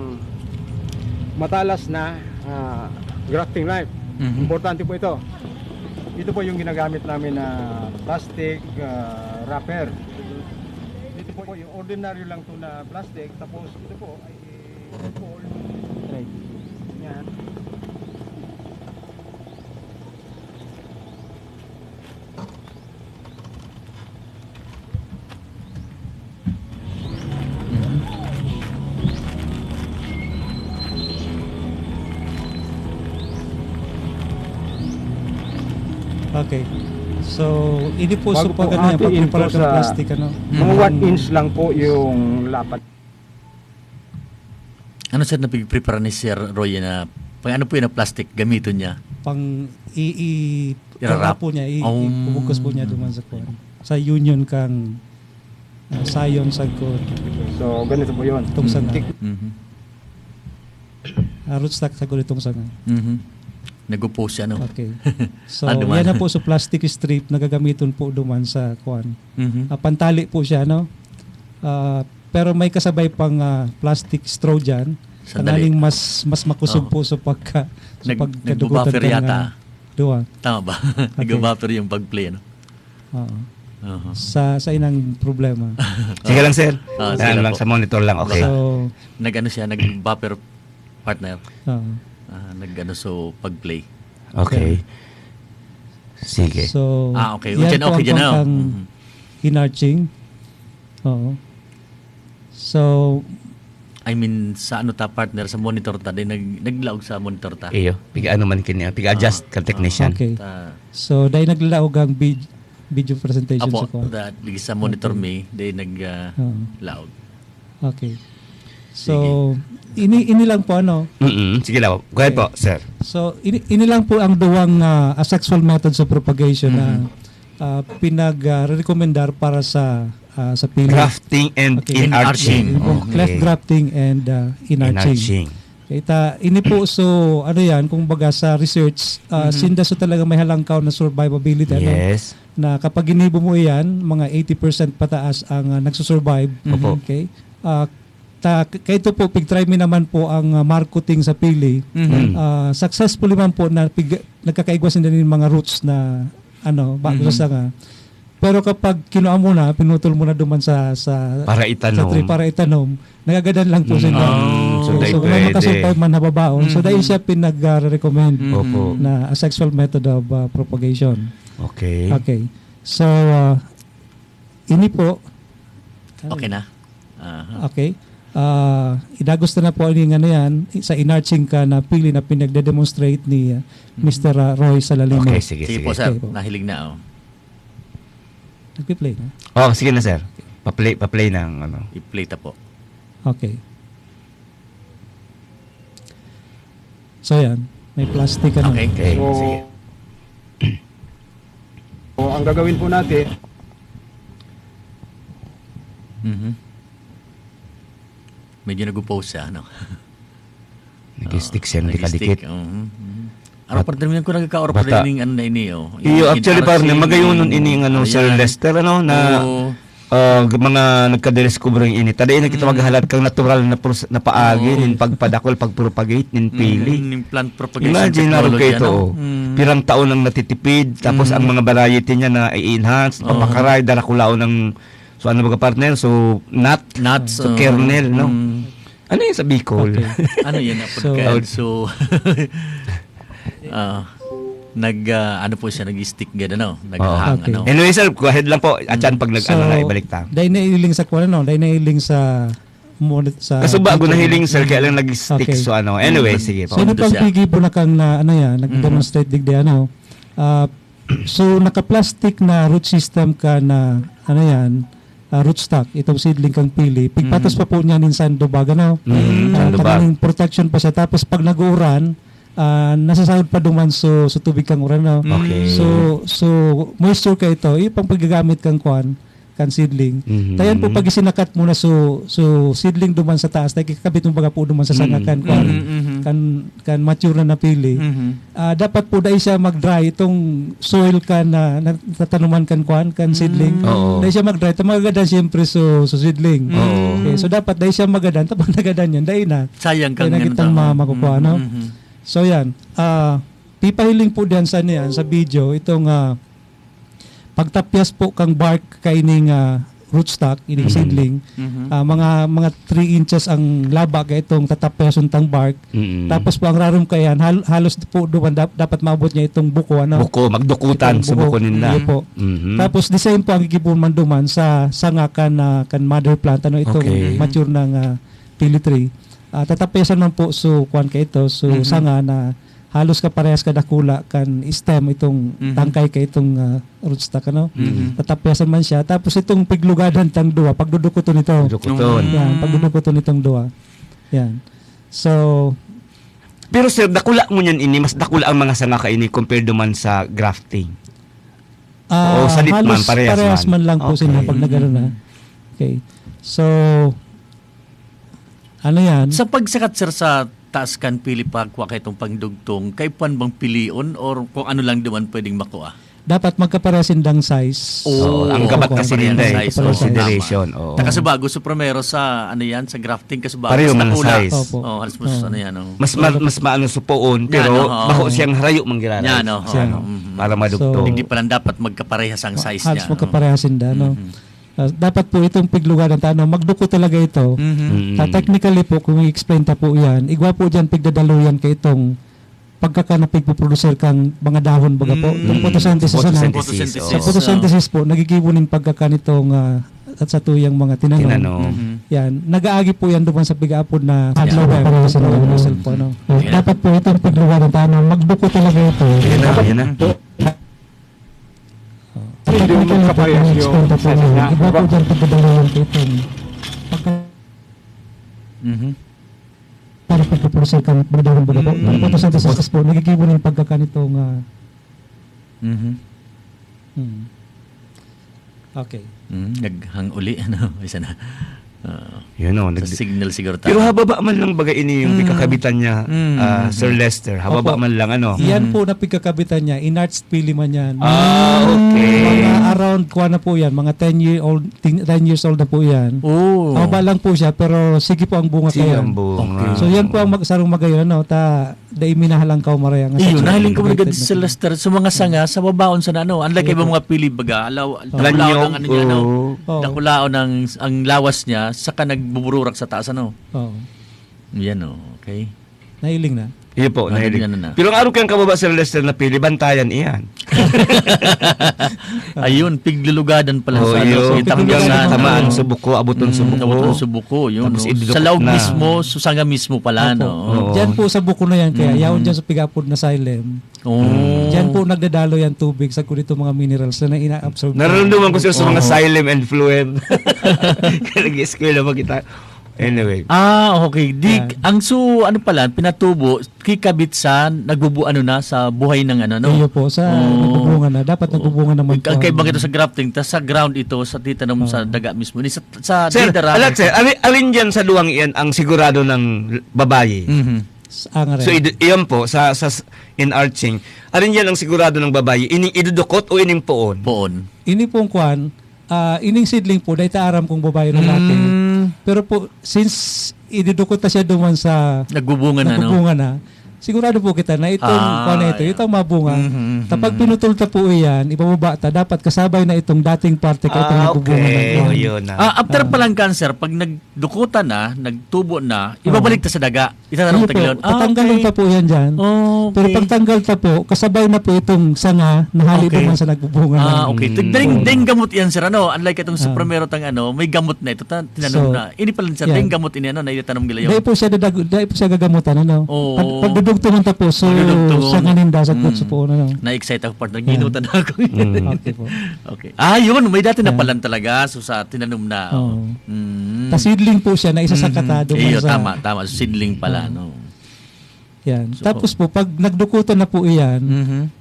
matalas na grafting knife. Importante po ito. Ito po yung ginagamit namin na plastic wrapper. Ito po yung ordinary lang to na plastic. Tapos ito po ay fold. Yan. Okay. So, ini po Bago po hatiin po pag-prepare ng sa plastic, ano? mga 1 inch lang po yung lapat. Ano sir na prepare ni Sir Roy na ano po yung plastic gamiton niya? Pang Irarap. po niya, ibubugos po niya duman sa kuwan. Sa union kang sayon sa ko. So, ganito po yun. Itong sanga. Mhm. Rootstock sa itong sanga. Mhm. Nag-post siya, no? Okay. So, Duman. yan na po sa plastic strip na gagamiton po duman sa kuwan. Mhm. Pantali po siya, no? Pero may kasabay pang plastic straw dyan. Sandali. Tanghaling mas makusog po sa pagkadugutan Nag-buffer yata. Duwa. Tama ba? Nag-buffer yung pag-play, no? Oo. Uh-huh. Sa inang problema. Sige lang, sir. sige Yan lang lang, po. sa monitor lang, okay. So, Nag-ano siya, nag-buffer partner. oo. So pag-play. Okay. Sige. So, Okay. yan Diyan, po okay ang dyan na. pangkang enarching. Oo. So, I mean, sa ano ta partner, sa monitor ta, din naglaog sa monitor ta. Iyo, piga-ano man kini, piga-adjust ka technician. okay. Ta, So, dahil naglalaog ang video presentation apo, sa ko. ligi sa monitor me, day Oo. naglaog. Okay. So, ini lang po ano. Sige lang. Go ahead po, sir. So, ini lang po ang duwang sexual methods of propagation na pinag-rekomendar para sa pili. Grafting and Okay. enarching. Cleft grafting and enarching. Ini po so ano yan kung baga sa research sinda so talaga may halangkaw na survivability Yes. na kapag ginibo mo yan mga 80% pataas ang nagsusurvive. Opo. Okay. Kaya ito po pig-try mi naman po ang marketing sa pili. Successfully man po na nagkakaigwasan din yung mga roots na bago sa sanga. Pero kapag kinuha mo na, pinutol mo na duman sa Para itanom. sa tree para itanom, nagagadan lang po sila. So, dahil kung pwede. makasurvive man nababaon, so dahil siya pinag-recommend Opo. na a sexual method of propagation. Okay. Okay. So, ini po. Okay na? Okay. Idagos na po yung yan sa enarching ka na pili na pinagde-demonstrate ni Mr. Roy Salalino. Okay, sige. Sige po, sir. Okay po. Nahilig na, Nag-play na? Oh, sige na, sir. Pa-play ng ano. I-play ta po. Okay. So yan, may plastic ano. Okay. Okay, So, sige. so, ang gagawin po natin, Mhm. Medyo nag-post siya, ano? Nag-stick siya, hindi Nag-stick, kadikit. Ano pa rin ko nagka-order Basta- rin ano na ini, oh. Iyo, actually, parang magayon nun ini ano Sir Lester, na mga nagka-discover yung ini. Tada yun, kita maghalat kang natural na paagi, nin pagpadakol, pagpropagate, nin pili. Yung plant propagation Imagine na rin technology, kayo ito. ano? Pirang taon ang natitipid, tapos ang mga variety niya na i-enhance, papakaray, darakulao ng, so ano ba partner? So, Nuts, so kernel, no? Ano yun sa Bicol? Ano yan na so ano po siya nag-stick gada no naghang Okay. ano Anyway, sir, go ahead lang po. Atyan pag nag-ano na ibalik ta. Dahil nailing sa kuwan, dahil nailing sa sa Kaso bago nahiling sir, kaya lang nag-stick Okay. so ano. Anyway, sige po. So Paundo siya. nagpagbigi po na kang na ano yan, nag-demonstrate digdi ano. So naka-plastic na root system ka na ano yan, rootstock, itong seedling kang pili. Pigpatos pa po niya minsan dubag ano. Kanaling protection pa siya. Tapos pag nag-uuran, nasasahod pa duman so tubig kang uran no. Okay. So moisture ka ito, ipang paggagamit kang kuan kan seedling. Tayan po pag isinakat mo na so seedling duman sa taas, nakikabit mo baga po duman sa sangakan kuan kan mature na napili. Dapat po dai siya mag-dry itong soil ka na natatanuman kan kuan kan seedling. Dai siya mag-dry ta magadan siyempre so seedling. Okay, so dapat dai siya magadan tapos nagadan yan dai na. Sayang kang Kaya nakitang makukuha no. So yan, pipahiling po diyan sa niyan sa video itong pagtapyas po kang bark kaining rootstock, ining seedling. Mga 3 inches ang laba kay itong tatapyason tang bark. Tapos po ang rarom kayan halos po duman dapat maabot niya itong buko ano. Buko, magdukutan sa buko nila. Po. Tapos design po ang gigibon man duman sa sanga kan mother plant ano itong mature ng pili tree. Tatapyasan man po so kuan kay ito so sanga na halos ka parehas ka dakula kan stem itong tangkay kay itong rootstock ano. Tatapyasan man siya tapos itong piglugadan tang duwa pagdudukuton ito. Yan, pagdudukuton itong duwa. Yan. So pero sir, dakula mo niyan ini, mas dakula ang mga sanga kaini compared duman sa grafting. O sa litman, halos parehas man lang po sila pag nagano na. Okay. So ano yan? Sa pagsakat sir sa taas kan pili pagkuha kay itong pangdugtong, kay pan bang pilion or kung ano lang duman pwedeng makuha? Dapat magkaparesin dang size. Ang gabat kasi nila consideration. Takasuba, gusto primero sa ano yan, sa grafting kasuba. Pareho man size. Halos mas ano yan. Mas maano supoon, pero bako siyang harayo manggilala. Yan, para madugtong. Hindi pa lang dapat magkaparehas ang size niya. Halos magkaparehasin da, no? Dapat po itong piglugadan tano magduko talaga ito. Technically po kung i-explain ta po yan, igwa po diyan pigdadaluyan kay itong pagkakanapig po producer kang mga dahon baga po. Itong photosynthesis na. Sa photosynthesis po nagigibunin pagkakanitong at sa tuyang mga tinanom. Yan, nagaagi po yan duman sa pig-aapod na hadlaw para sa mga po no. Dapat po itong piglugadan tano magduko talaga ito. Yan na. Hindi mo magkaparehas yung size niya. Iba po dyan pagdadalayan ko itong para pagpapursay ka magdadalayan baga po. Ang photosynthesis po, nagigibunin pagkakanitong okay. Naghang uli, ano, isa na. Yun o. Sa signal siguro tayo. Pero hababa man lang baga ini yung pagkakabitan niya, Sir Lester. Hababa man lang ano. Yan po na pagkakabitan niya. In-arts pili man yan. Okay. Mga around kuha na po yan. Mga 10 years old na po yan. Hababa lang po siya pero sige po ang bunga kayo. So yan po ang sarong magayon. Ano, dai minahalang ka umaraya. Iyo, nahiling ko mga Sir Lester sa mga sanga, sa babaon sa ano. Unlike ibang mga pili baga. Dakulaon ang ano niya, ano. Dakulaon ang lawas niya saka nagbubururak sa taas ano. Yan okay. Nahiling na. Iyo po, nahiling. Pero ang araw kang kababa Sir Lester na pili, bantayan iyan. Ayun, piglulugadan pala sa ano. Tamaan sa buko, abuton sa buko. Abuton sa buko, yun. Sa laog mismo, susanga mismo pala, no. Diyan po sa buko na yan, kaya yaon dyan sa pigapod na xylem. Diyan po nagdadalo yan tubig sa kunito mga minerals na ina-absorb. Nararamdaman ko sir sa mga xylem and phloem. Kaya nag-eskwela mo kita. Anyway. Okay. Ang ano pala, pinatubo, kikabit sa sa buhay ng ano, no? Iyo po, sa nagbubunga na. Dapat nagbubunga naman po. Kaya bakit ito sa grafting, sa ground ito, sa titanom sa daga mismo. Sa sir, alin dyan sa duwang iyan ang sigurado ng babae? So, iyan po, sa in-arching, alin dyan ang sigurado ng babae? Ining idudukot o ining poon? Poon. Ini pong kwan, ining seedling po, dahil taaram kong babae na natin. Pero po, since idudukot na siya duman sa nagbubunga na, sigurado po kita na itong itong mabunga. Kapag pinutol ta po iyan, ibababa ta, dapat kasabay na itong dating parte kay itong nagbubunga. Okay. Yun na. After palang cancer, pag nagdukutan na, nagtubo na, ibabalik ta sa daga. Itatanong ta gilon. Tatanggalin ta po yan dyan. Pero pag tanggal ta po, kasabay na po itong sanga na halip naman sa nagbubunga. Okay. Daing gamot yan, sir. Unlike itong sa primero tang may gamot na ito. Tinanong na. Ini pala, sir, daing gamot ini, na itatanong gila yun. Dahil po siya gagamutan, Pag dudugtungan ta po, so sa ganinda sa kutso po, Na-excite ako part, naginutan ako. Okay po. Okay. Yun, may dati na palan talaga. So sa tinanong na. Seedling po siya na isa sa katado. Tama. Seedling pala, Yan. So, tapos po, pag nagdukutan na po iyan,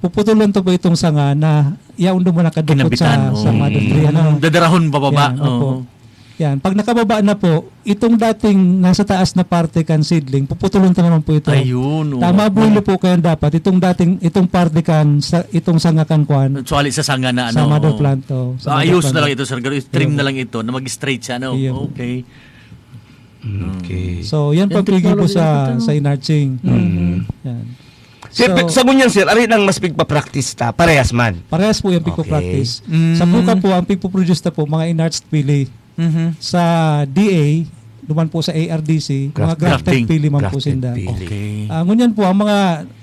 puputulan to po itong sanga na yaon mo nakadukot sa mother tree. Dadarahon bababa. Yan. Pag nakababa na po, itong dating nasa taas na parte kan seedling, puputulon ta naman po ito. Ayun. Tama bulo po kaya dapat itong parte kan sa itong sanga kan kuan. Suali sa sanga na sa mother plant ayos na lang ito, sir. Trim na lang ito na mag-straight siya, Okay. Okay. So, yan po po sa enarching. Yan. Sa ngunyan, sir, ari nang mas pigpa-practice ta? Parehas man? Parehas po yung pigpa-practice. Sa buka po, ang pigpo-produce ta po, mga enarched pili. Sa DA, duman po sa ARDC, mga grafted pili man po sinda. Okay. Ngunyan po,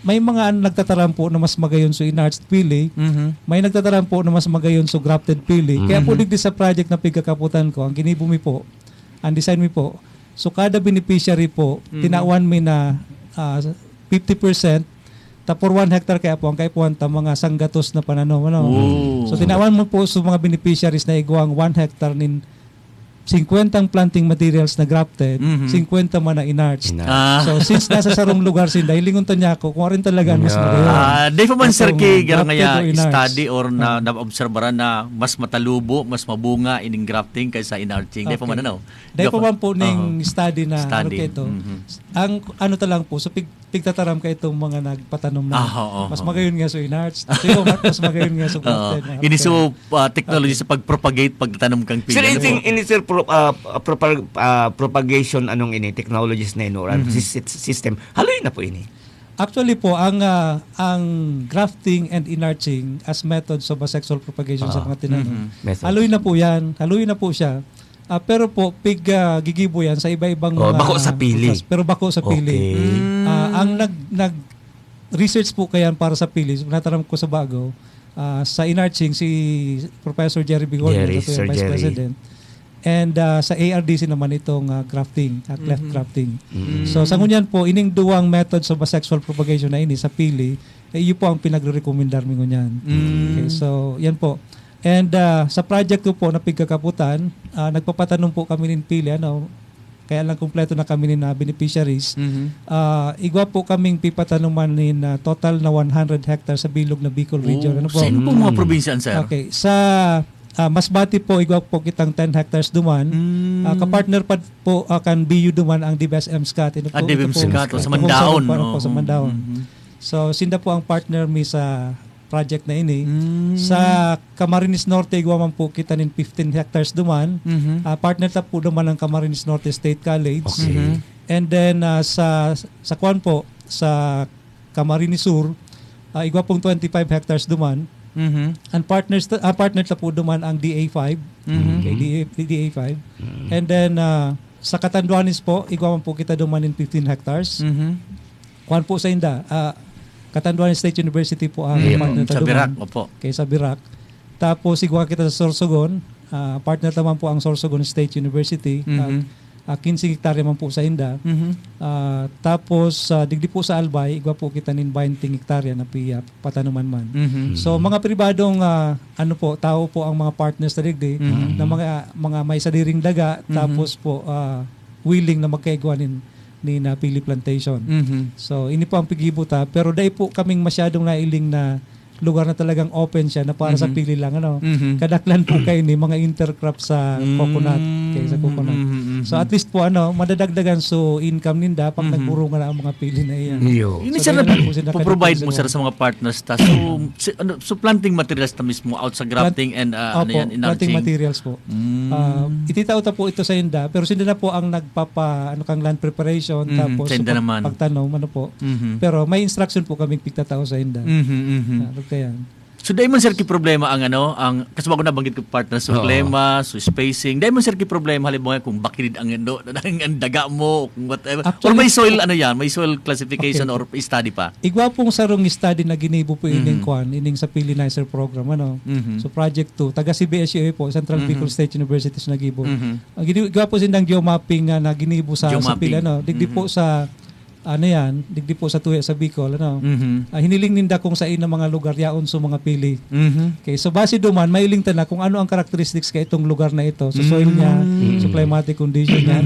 may mga nagtataram po na mas magayon sa enarched pili, may nagtataram po na mas magayon sa grafted pili. Kaya po digdi sa project na pigkakaputan ko, ang ginibumi po, ang design mi po, so kada beneficiary po, tinawan mi na 50%, tapos 1 hectare kaya po ang kaipuan ta mga sanggatos na pananom. So tinawan mo po sa mga beneficiaries na iguang 1 hectare nin 50 planting materials na grafted, 50 man na inarched. So since nasa sarong lugar sinda, hilingon ta niya ako kung rin talaga mas magayon. Di pa man sir kay nga study or na-obserbaran na mas matalubo, mas mabunga ining grafting kaysa inarching. Di pa man Di pa man po ning study na ito. Ang talang po, so pigtataram ka itong mga nagpatanom na mas magayon nga so inarched. So mas magayon nga so grafted. Ini so technology sa pagpropagate pagtanom kang pili. Sir, ini sir propagation technologies na or system. Haloy na po ini. Actually po ang grafting and enarching as methods of asexual propagation sa mga tinanong. Haloy na po yan. Haloy na po siya. Pero po gigibo yan sa iba-ibang mga bako sa pili. Pero bako sa pili. Ang nag research po kayan para sa pili, nataram ko sa bago, sa enarching si Professor Jerry Bigornia, Vice President. And sa ARDC naman itong grafting, cleft grafting. So sa ngunyan po, ining duwang methods of asexual propagation na ini sa pili, iyo po ang pinagre-recommendar mi ngunyan. Okay, so yan po. And sa project ko po na pigkakaputan, nagpapatanong po kami nin pili, kaya lang kumpleto na kami nin beneficiaries. Igwa po kaming pipatanuman nin total na 100 hectares sa bilog na Bicol region. Sa ino po mga probinsya, sir? Okay, sa Masbate po, igwa po kitang 10 hectares duman. Kapartner pa po kan BU duman ang DBS MSCAT. DBS MSCAT, sa Mandaon. Sa Mandaon. So, sinda po ang partner mi sa project na ini. Sa Camarines Norte, igwa man po kita nin 15 hectares duman. Partner ta po duman ang Camarines Norte State College. And then, sa Kwan po, sa Camarines Sur, igwa pong 25 hectares duman. Ang partner ta po duman ang DA5. DA5. And then sa Catanduanes po, igwa man po kita duman in 15 hectares. Kuan po sa inda, Catanduanes State University po ang partner ta duman. Sa Birac, opo. Okay, sa Birac. Tapos igwa kita sa Sorsogon, partner naman po ang Sorsogon State University. 15 hektarya man po sa inda. Tapos digdi po sa Albay, igwa po kita nin 20 hektarya na patanuman man. So mga pribadong tao po ang mga partners sa digdi na mga may sadiring daga, tapos po willing na magkaigwa ni na pili plantation. So ini po ang pigibuta, pero dai po kaming masyadong nailing na lugar na talagang open siya na para sa pili lang. Kadaklan po kayo ni mga intercrop sa coconut. Sa coconut. So at least po madadagdagan so income ninda pag nagburungan na ang mga pili na iyan. Ini sir na provide mo sir sa mga partners ta. So planting materials ta mismo out sa grafting and planting materials po. Ititauta po ito sa inda pero sinda na po ang nagpapa kang land preparation tapos pagtanom po. Pero may instruction po kaming pigtatao sa inda. Kaya so dahil man sir ki problema ang kasi bago nabanggit ko partner so problema, so spacing. Dahil man sir ki problema halimbawa kung bakit ang daga mo kung whatever. Actually, or may soil may soil classification or study pa. Igwa pong sarong study na ginibo po ining sa Pillinizer program So project 2 taga CBSUA po Central Bicol State University sa nagibo. Igwa po sindang geomapping na ginibo sa pili digdi po sa digdi po sa tuya sa Bicol hiniling ninda kung sa ina mga lugar yaon so mga pili. Okay, so base duman mailing ta na kung ano ang characteristics kay itong lugar na ito sa soil niya, sa climatic condition niya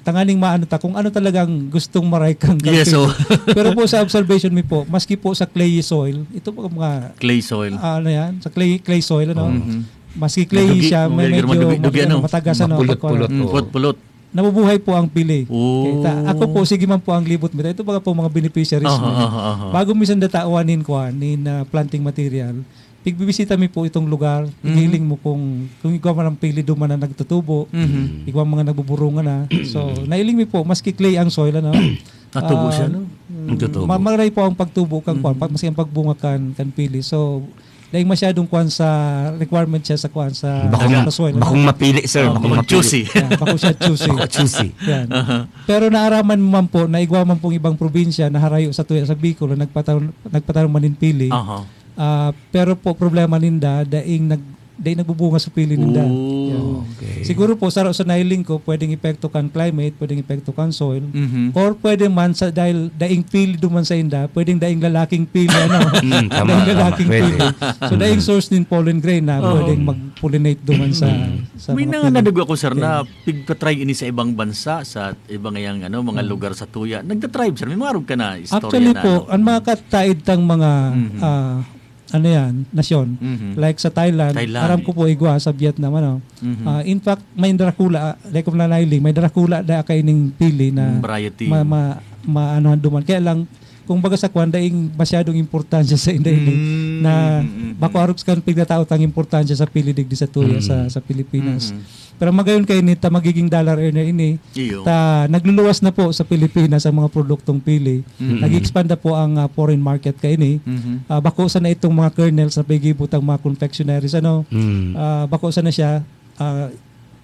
tanganing maano ta kung ano talagang gustong maray kang pero po sa observation mi po maski po sa clay soil ito po mga clay soil sa clay soil maski clay siya medyo matagas pulot nabubuhay po ang pili. Ako po, sige man po ang libot mo. Ito baga po mga beneficiaries mo. Bago minsan dataawanin ko planting material, pigbibisita mi po itong lugar, hiling mo kung ikaw man ang pili duman na nagtutubo, ikaw mga nagbuburungan na. So, nailing mi po, maski clay ang soil, natubo siya, Maray po ang pagtubo kang maski ang pagbunga kan pili. So, dahil masyadong sa requirement siya sa soil. Bakong mapili, sir. Bakong choosy. Bakong siya choosy. Pero naaraman man po, naigwa man pong ibang probinsya na harayo sa tuya sa Bicol na nagpatarong maninpili. Pero po problema ninda, daing nagbubunga sa pili ninda. Okay. Siguro po sa nailing ko, pwedeng epekto kan climate, pwedeng epekto kan soil, or pwede man dahil daing pili duman sa inda, pwedeng daing lalaking pili daing lalaking pili. So daing source din pollen grain na pwedeng mag-pollinate duman sa may nanganadug ako sir na pigpa-try ini sa ibang bansa sa ibang mga lugar sa tuya. Nagta-try sir, may marog ka na istorya. Actually po, ang mga kataid tang mga nasyon. Like sa Thailand, aram ko po igwa sa Vietnam in fact, may Dracula, like of nanailing, may Dracula da kaining pili na variety. Duman. Kaya lang kung baga sa kwan daing masyadong importansya sa indailing na bako aruks kan pigtatao tang importansya sa pili digdi sa tuya sa Pilipinas. Pero magayon kay ni ta magiging dollar earner ini ta nagluluwas na po sa Pilipinas ang mga produktong pili. Nag-expand na po ang foreign market kay ini. Bako sa na itong mga kernels na pigibot ang mga confectionaries bako sa na siya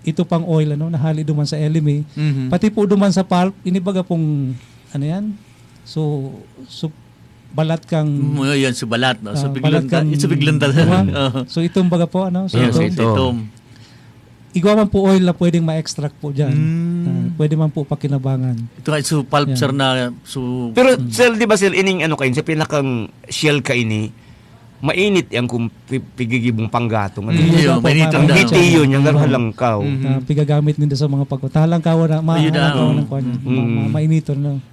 ito pang oil nahali duman sa LME. Pati po duman sa pulp inibaga pong So balat kang yan so balat so biglan so itong baga po so itong igwa man po oil na pwedeng ma-extract po diyan. Pwede man po pakinabangan. Ito ay so pulp sir na so pero sir di ba sir ining kain sa pinakang shell kaini mainit yang kung pigigibong panggatong. Mainitong daw. Itiyo niya halangkaw. Pigagamit nila sa mga pagkutalangkaw na mainiton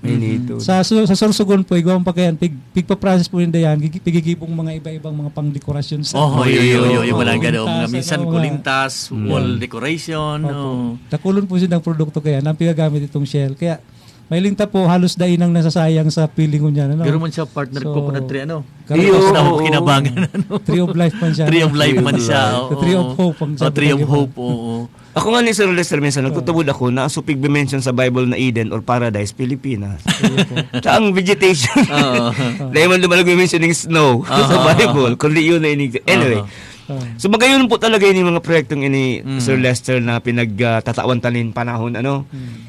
Mainito. Sa sorsogon po igawang pa kayan pigpa-process po nila yan pigigibong mga iba-ibang mga pang-dekorasyon sa. Yung wala gano mga minsan kulintas, wall decoration. Nakulon po silang produkto kaya nang pigagamit itong shell. Kaya mailinta po halos dain ang nasasayang sa pilingon niya. Pero man siya partner coconut tree kinabangan. Tree of life man siya. Tree of life man siya. Tree of hope. Tree of hope. Ako nga ni Sir Lester minsan nagtutubod ako na supig mention sa Bible na Eden or Paradise, Pilipinas. Ang vegetation. Dahil man lumalag mentioning snow sa Bible. Kundi yun na inig. Anyway. So magayon po talaga yung mga proyektong ini Sir Lester na pinagtatawan tanin panahon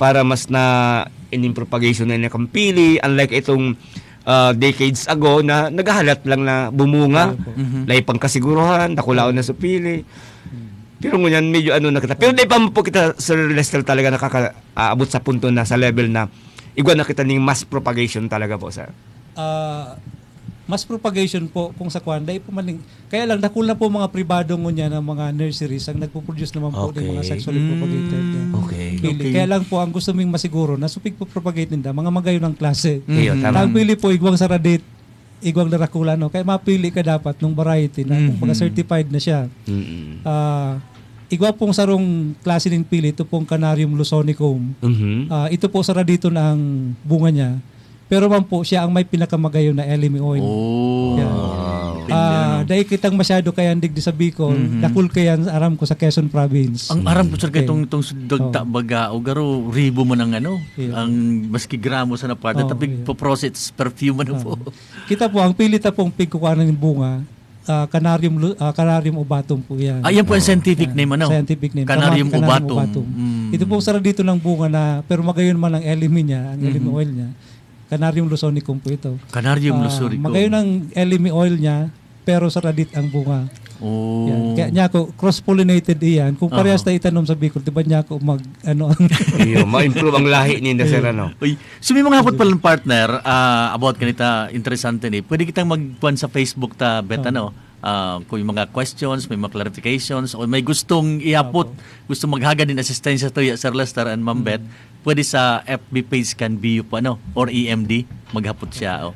para mas na ining propagation na nakampili unlike itong decades ago na naghahalat lang na bumunga lay pangkasiguruhan nakulaon na sa pili pero ngunyan medyo nakita pero di pa po kita Sir Lester talaga nakakaabot sa punto na sa level na igwa na kita ning mass propagation talaga po sir. Mass propagation po kung sa kwanda po maning kaya lang dakul na po mga pribado ngunya ng mga nurseries ang nagpo-produce naman po ng mga sexually propagated pili. Kaya lang po ang gusto ming masiguro na supig po propagate ninda mga magayon ng klase. Ang pili po igwang saradit igwang darakula kaya mapili ka dapat ng variety na kung certified na siya. igwa pong sarong klase ng pili, ito pong Canarium lusonicum. Ito po sara dito na ang bunga niya. Pero man po, siya ang may pinakamagayon na elemi oil. Dahil kitang masyado kayan digdi sa Bicol, dakul kayan aram ko sa Quezon Province. Ang aram ko sir itong dagta baga o garo ribo mo ng ang maski gramo sa naparta tapig po process perfume po. Kita po ang pilita pong pigkukuhanan ng bunga, Canarium obatum po yan. Yan po ang scientific name Scientific name. Canarium obatum. Ito po sara dito ng bunga na pero magayon man ang elemi niya, ang elemi oil niya. Canarium lusonicum po ito. Canarium lusonicum. Magayon ang elemi oil niya pero saradit ang bunga. Yan. Kaya niya ako cross-pollinated iyan. Kung parehas na itanom sa Bicol, diba niya ako ma-improve ang lahi ni sir Uy, so may mga hapot palang partner about kanita interesante ni. Pwede kitang magpuan sa Facebook ta bet kung yung mga questions, may mga clarifications o may gustong iapot, gusto maghaga din asistensya to Sir Lester and Ma'am Beth, pwede sa FB page kan BU po or EMD maghapot siya.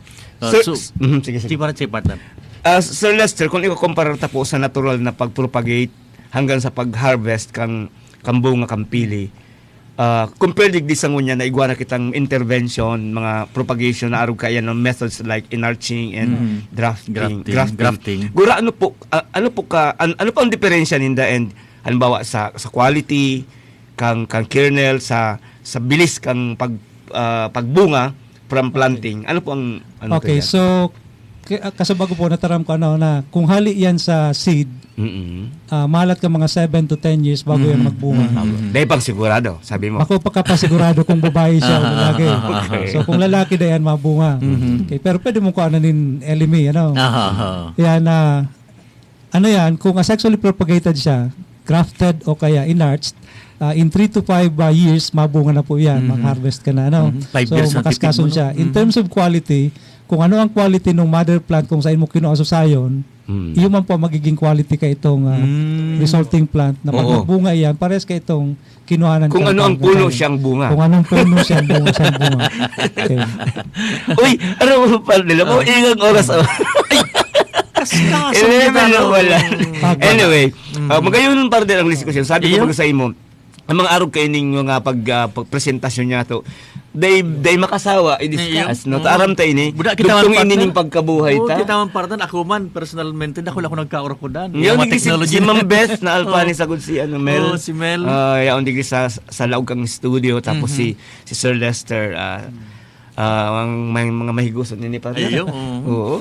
Sige partner. Sir Lester, kung ikukumpara ta po sa natural na pag-propagate hanggang sa pag-harvest kang bunga kang pili, compared digdi sa ngunya na igwa na kitang intervention, mga propagation na arog kaya ng methods like enarching and grafting. Gura ano po ang diferensya ninda and halimbawa sa quality kang kernel sa bilis kang pagbunga from planting. Ano po ang Okay, so kasabago po nataram ko na kung hali yan sa seed, malat ka mga 7 to 10 years bago yan magbunga. Dahil pang sigurado, sabi mo. Ako pagkapasigurado kung babae siya o lalaki. So kung lalaki na yan mabunga. Okay, pero pwede mo ko nin elemi, Yan yan, kung sexually propagated siya, grafted o kaya enarched, in 3 to 5 years mabunga na po yan, mag-harvest ka na. So makaskason siya. In terms of quality, kung ano ang quality ng mother plant kung saan mo kinuasosayon, yun man po magiging quality ka itong resulting plant na pag nagbunga iyan, pares ka itong kinuhanan. Kung ano ang puno siyang bunga. Kung anong puno siyang bunga. Okay. Uy, ano pa nila mo? Ingang oras. Anyway, magayon pa rin ang diskusyon. Sabi ko sa imo, ang mga arog kayo ning mga pagpresentasyon niya to, they makasawa i-discuss no aram tayo ni dugtong inining pagkabuhay ta kita man partan ako man personalmente dako nagkaoro ko dan yung technology si Ma'am Beth na alpani sa good si Mel si Mel yaon digri sa laog kang studio tapos si Sir Lester ang mga mahiguson ni partner. Oo.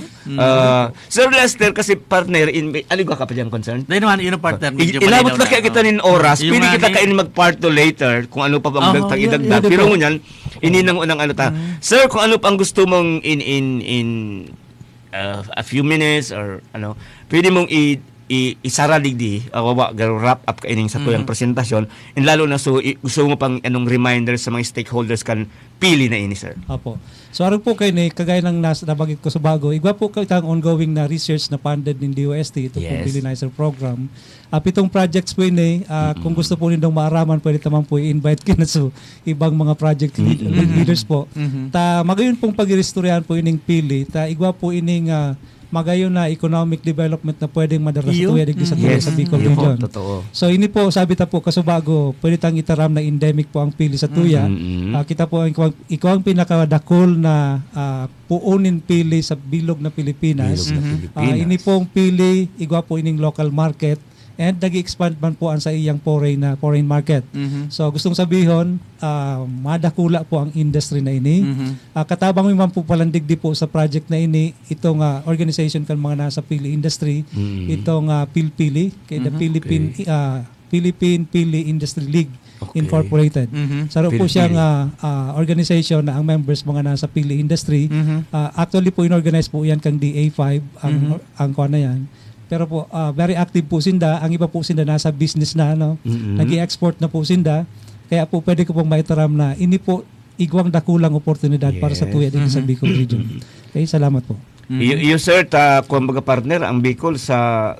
Sir Lester kasi partner aligo ka pa diyang concern. Dahil naman yun ang partner. Ilabot na kaya kita nin oras. Pili kita kain mag-part to later kung ano pa bang dagtang idagdag. Pero ngunyan, ininang unang ano ta. Sir, kung ano pang gusto mong in a few minutes or ano, pwede mong isara digdi wrap up kaining sa tuyang presentasyon and lalo na gusto mo pang anong reminder sa mga stakeholders kan pili na ini sir. Apo. So aron po kayo ni kagaya ng nabagit ko sa bago, igwa po kayo itang ongoing na research na funded ng DOST, ito po Pillinizer program. Itong projects po ini, kung gusto po nindong maaraman, pwede naman po i-invite kayo na sa ibang mga project leaders po. Magayon pong pag-irestoryahan po ining pili, igwa po ining magayon na economic development na pwedeng madaras tuya digdi sa Bicol region. So ini po sabi ta po kasubago pwede tang itaram na endemic po ang pili sa tuya. Kita po ikaw ang pinakadakol na puunin pili sa bilog na Pilipinas. Ini pong pili igwa po ining local market and nag-expand man po ang sa iyang foreign market. So gustong sabihin, madakula po ang industry na ini. Katabang man po palandigdi po sa project na ini, itong organization kan mga nasa pili industry, itong PILPILI, the Philippine Pili Industry League Incorporated. Saro po siyang organization na ang members mga nasa pili industry. Actually po inorganize po yan kang DA5 ang kuha na yan. Pero po, very active po sinda. Ang iba po sinda nasa business na, nag-i-export na po sinda. Kaya po pwede ko pong maitaram na ini po igwang dakulang oportunidad para sa tuya dito sa Bicol region. Okay, salamat po. You sir, kumbaga partner, ang Bicol sa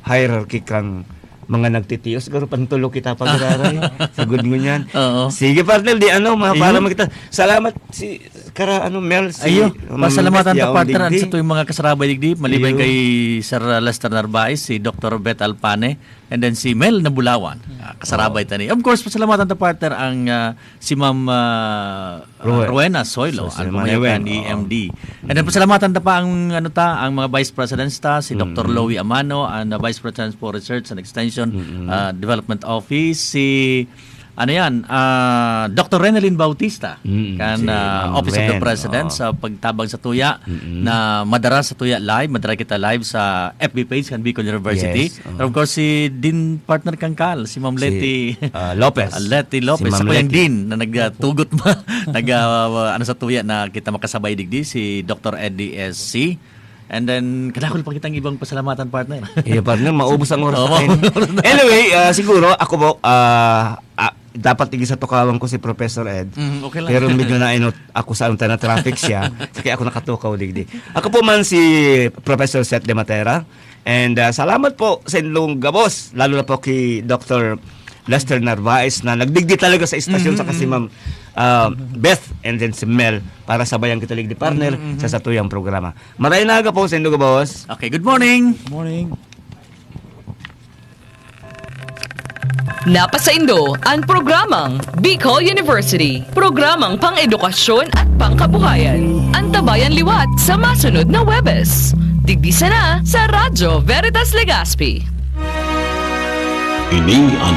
hierarchy kang mga nagtitiyos, siguro pantulo kita pag-araray. Sagod mo yan. Sige partner, para makita. Salamat si Mel. Pasalamatan ta partner sa tuwing mga kasarabay digdi. Malibay kay Sir Lester Narvaez, si Dr. Beth Alpane, And then si Mel Nabulawan, kasarabay tani. Of course, pasalamatan ta partner ang si Ma'am Rowena Soylo, ang pumayakan ni MD. And then pasalamatan ta pa ang ang mga Vice Presidents ta, si Dr. Louie Amano, ang Vice President for Research and Extension Development Office, si Dr. Renelyn Bautista, kan Office of the President sa pagtabang sa tuya na madara sa tuya live, madara kita live sa FB page kan Bicol University. And of course si Dean partner Kangkal, si Ma'am Letty Lopez. Letty Lopez, Si sa Ma'am kuyang Letty. Dean na nagtugot sa tuya na kita makasabay digdi, si Dr. Eddie S.C. And then, kailangan ko pa kitang ibang pasalamatan, partner. Partner, maubos ang oras natin. Anyway, siguro, ako po, dapat tigil sa tukawan ko si Professor Ed. Okay lang. Pero medyo na ako sa na traffic siya. Kaya ako nakatukaw digdi. Ako po man si Professor Seth de Matera. And salamat po sa inyong gabos. Lalo na po kay Dr. Lester Narvaez na nagdigdi talaga sa istasyon sa kasi Ma'am Beth and then si Mel para sabayan kita ligdi partner sa satuyang programa. Maray na aga po sa inyong gabos. Okay, good morning. Good morning. Napasaindo ang programang Bicol University. Programang pang-edukasyon at pangkabuhayan. Antabayan liwat sa masunod na Webes. Tigbisa na sa Radyo Veritas Legazpi. Ini ang